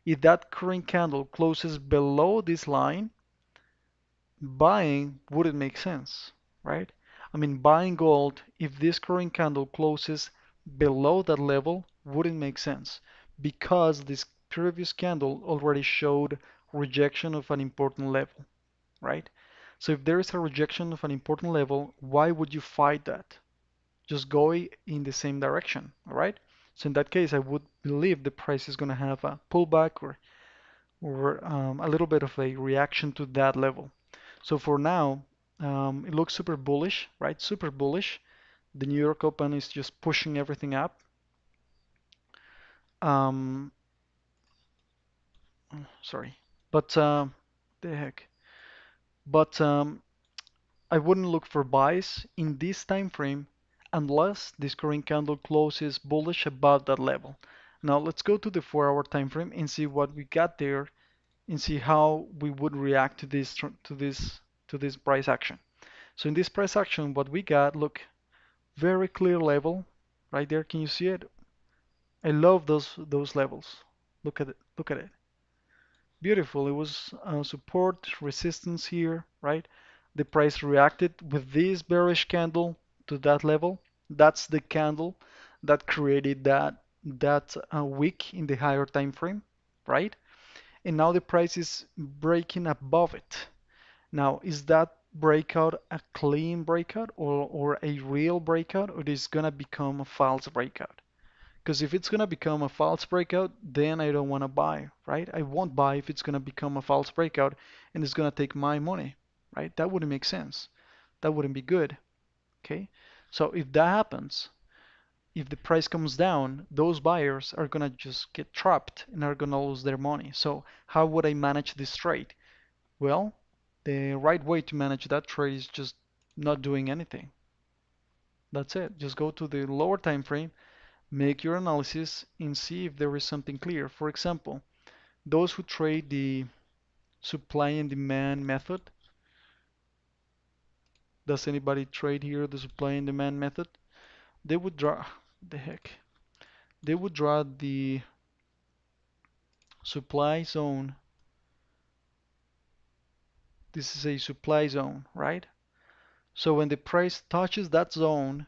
If that current candle closes below this line, buying wouldn't make sense, right? I mean, buying gold, if this current candle closes below that level, wouldn't make sense because this previous candle already showed rejection of an important level, right? So if there is a rejection of an important level, why would you fight that? Just go in the same direction, all right? So in that case, I would believe the price is going to have a pullback or a little bit of a reaction to that level. So for now, it looks super bullish, right? Super bullish. The New York Open is just pushing everything up. Um, sorry, but the heck. But I wouldn't look for buys in this time frame unless this current candle closes bullish above that level. Now let's go to the 4-hour time frame and see what we got there and see how we would react to this price action. So in this price action, what we got, look, very clear level right there. Can you see it? I love those levels. Look at it. Look at it. Beautiful. It was support, resistance here, right? The price reacted with this bearish candle to that level. That's the candle that created that wick in the higher time frame, right? And now the price is breaking above it. Now, is that breakout a clean breakout or a real breakout, or is gonna become a false breakout? Because if it's going to become a false breakout, then I don't want to buy, right? I won't buy if it's going to become a false breakout and it's going to take my money, right? That wouldn't make sense. That wouldn't be good, okay? So if that happens, if the price comes down, those buyers are going to just get trapped and are going to lose their money. So how would I manage this trade? Well, the right way to manage that trade is just not doing anything. That's it. Just go to the lower time frame, make your analysis and see if there is something clear. For example, those who trade the supply and demand method, does anybody trade here the supply and demand method? They would draw, the heck, they would draw the supply zone. This is a supply zone, right? So when the price touches that zone,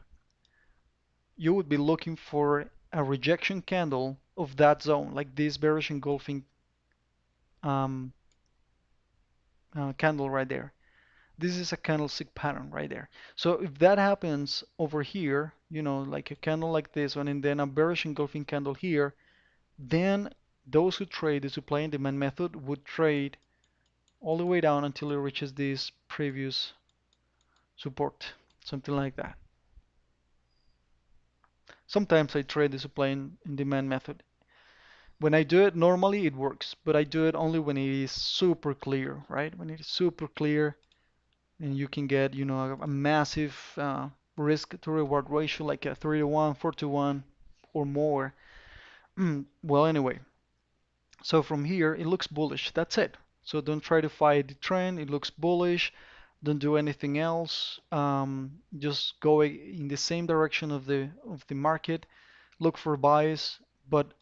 you would be looking for a rejection candle of that zone, like this bearish engulfing um, candle right there. This is a candlestick pattern right there. So if that happens over here, like a candle like this one, and then a bearish engulfing candle here, then those who trade the supply and demand method would trade all the way down until it reaches this previous support, something like that. Sometimes I trade the supply and demand method. When I do it, normally it works, but I do it only when it is super clear, right? When it is super clear and you can get, a massive risk to reward ratio like a 3 to 1, 4 to 1 or more. Well, anyway, so from here it looks bullish. That's it. So don't try to fight the trend. It looks bullish. Don't do anything else. Just go in the same direction of the market. Look for buys, but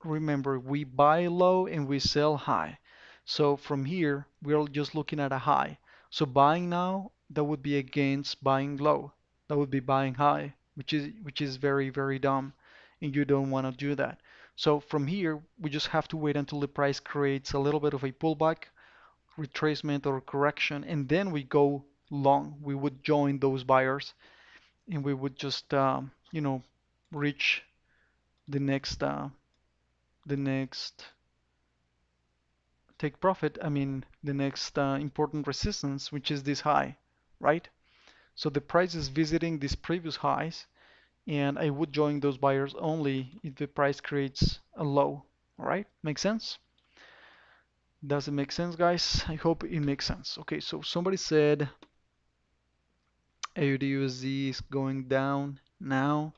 remember, we buy low and we sell high. So from here, we're just looking at a high. So buying now, that would be against buying low. That would be buying high, which is very, very dumb, and you don't want to do that. So from here, we just have to wait until the price creates a little bit of a pullback, retracement or correction, and then we go long. We would join those buyers, and we would just reach the next take profit, I mean the next important resistance, which is this high, right? So the price is visiting these previous highs, and I would join those buyers only if the price creates a low. All right, make sense? Does it make sense, guys? I hope it makes sense. Okay, so somebody said AUD/USD is going down now.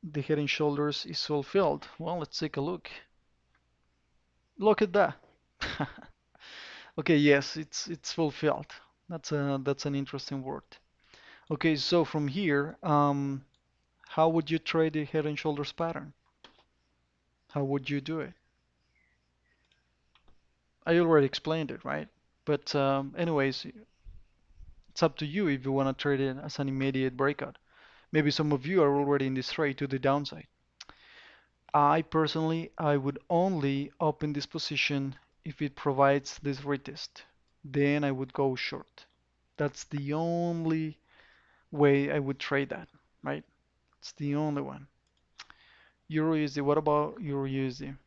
The head and shoulders is fulfilled. Well, let's take a look. Look at that. Okay, yes, it's fulfilled. That's an interesting word. Okay, so from here, how would you trade the head and shoulders pattern? How would you do it? I already explained it, right? But anyways, it's up to you if you want to trade it as an immediate breakout. Maybe some of you are already in this trade to the downside. I personally, I would only open this position if it provides this retest. Then I would go short. That's the only way I would trade that, right? It's the only one. Euro USD, what about Euro USD?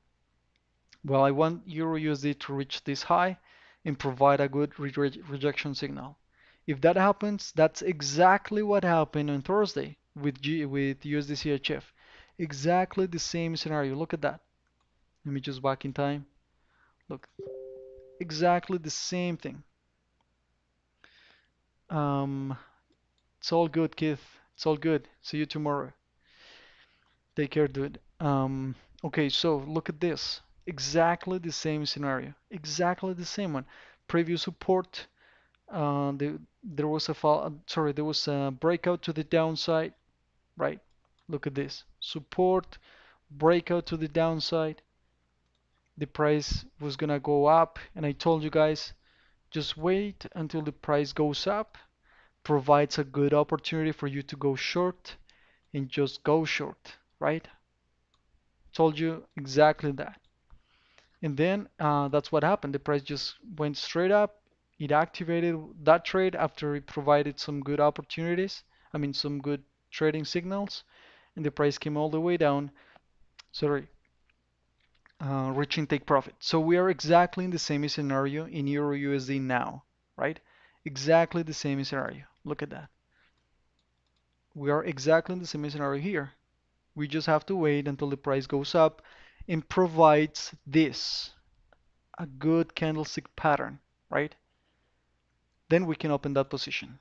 Well, I want Euro USD to reach this high and provide a good rejection signal. If that happens, that's exactly what happened on Thursday with USD CHF. Exactly the same scenario. Look at that. Let me just back in time. Look, exactly the same thing. Um, it's all good, Keith. It's all good. See you tomorrow. Take care, dude. Okay, so look at this. Exactly the same scenario. Exactly the same one. Previous support. There was a fall. Sorry, there was a breakout to the downside. Right. Look at this. Support, breakout to the downside. The price was gonna go up, and I told you guys, just wait until the price goes up. Provides a good opportunity for you to go short, and just go short. Right. Told you exactly that. And then that's what happened. The price just went straight up. It activated that trade after it provided some good opportunities. I mean, some good trading signals. And the price came all the way down. Sorry, reaching take profit. So we are exactly in the same scenario in Euro USD now, right? Exactly the same scenario. Look at that. We are exactly in the same scenario here. We just have to wait until the price goes up and provides this, a good candlestick pattern, right? Then we can open that position.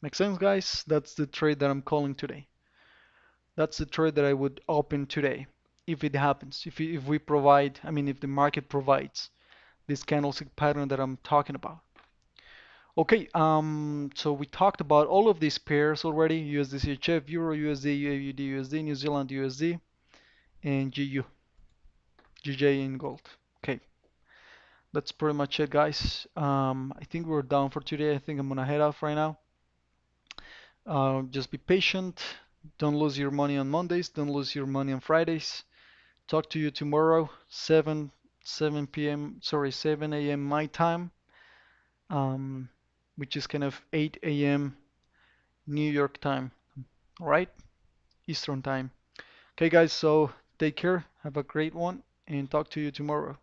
Make sense, guys? That's the trade that I'm calling today. That's the trade that I would open today if it happens. If we provide, I mean, if the market provides this candlestick pattern that I'm talking about. Okay, so we talked about all of these pairs already: USD CHF, Euro USD, AUD USD, New Zealand USD, and GU, GJ in gold. Okay, that's pretty much it, guys. I think we're done for today. I think I'm gonna head off right now. Just be patient. Don't lose your money on Mondays. Don't lose your money on Fridays. Talk to you tomorrow, 7 p.m. Sorry, 7 a.m. my time, um, which is kind of 8 a.m. New York time. All right, Eastern time. Okay, guys. So take care. Have a great one, and talk to you tomorrow.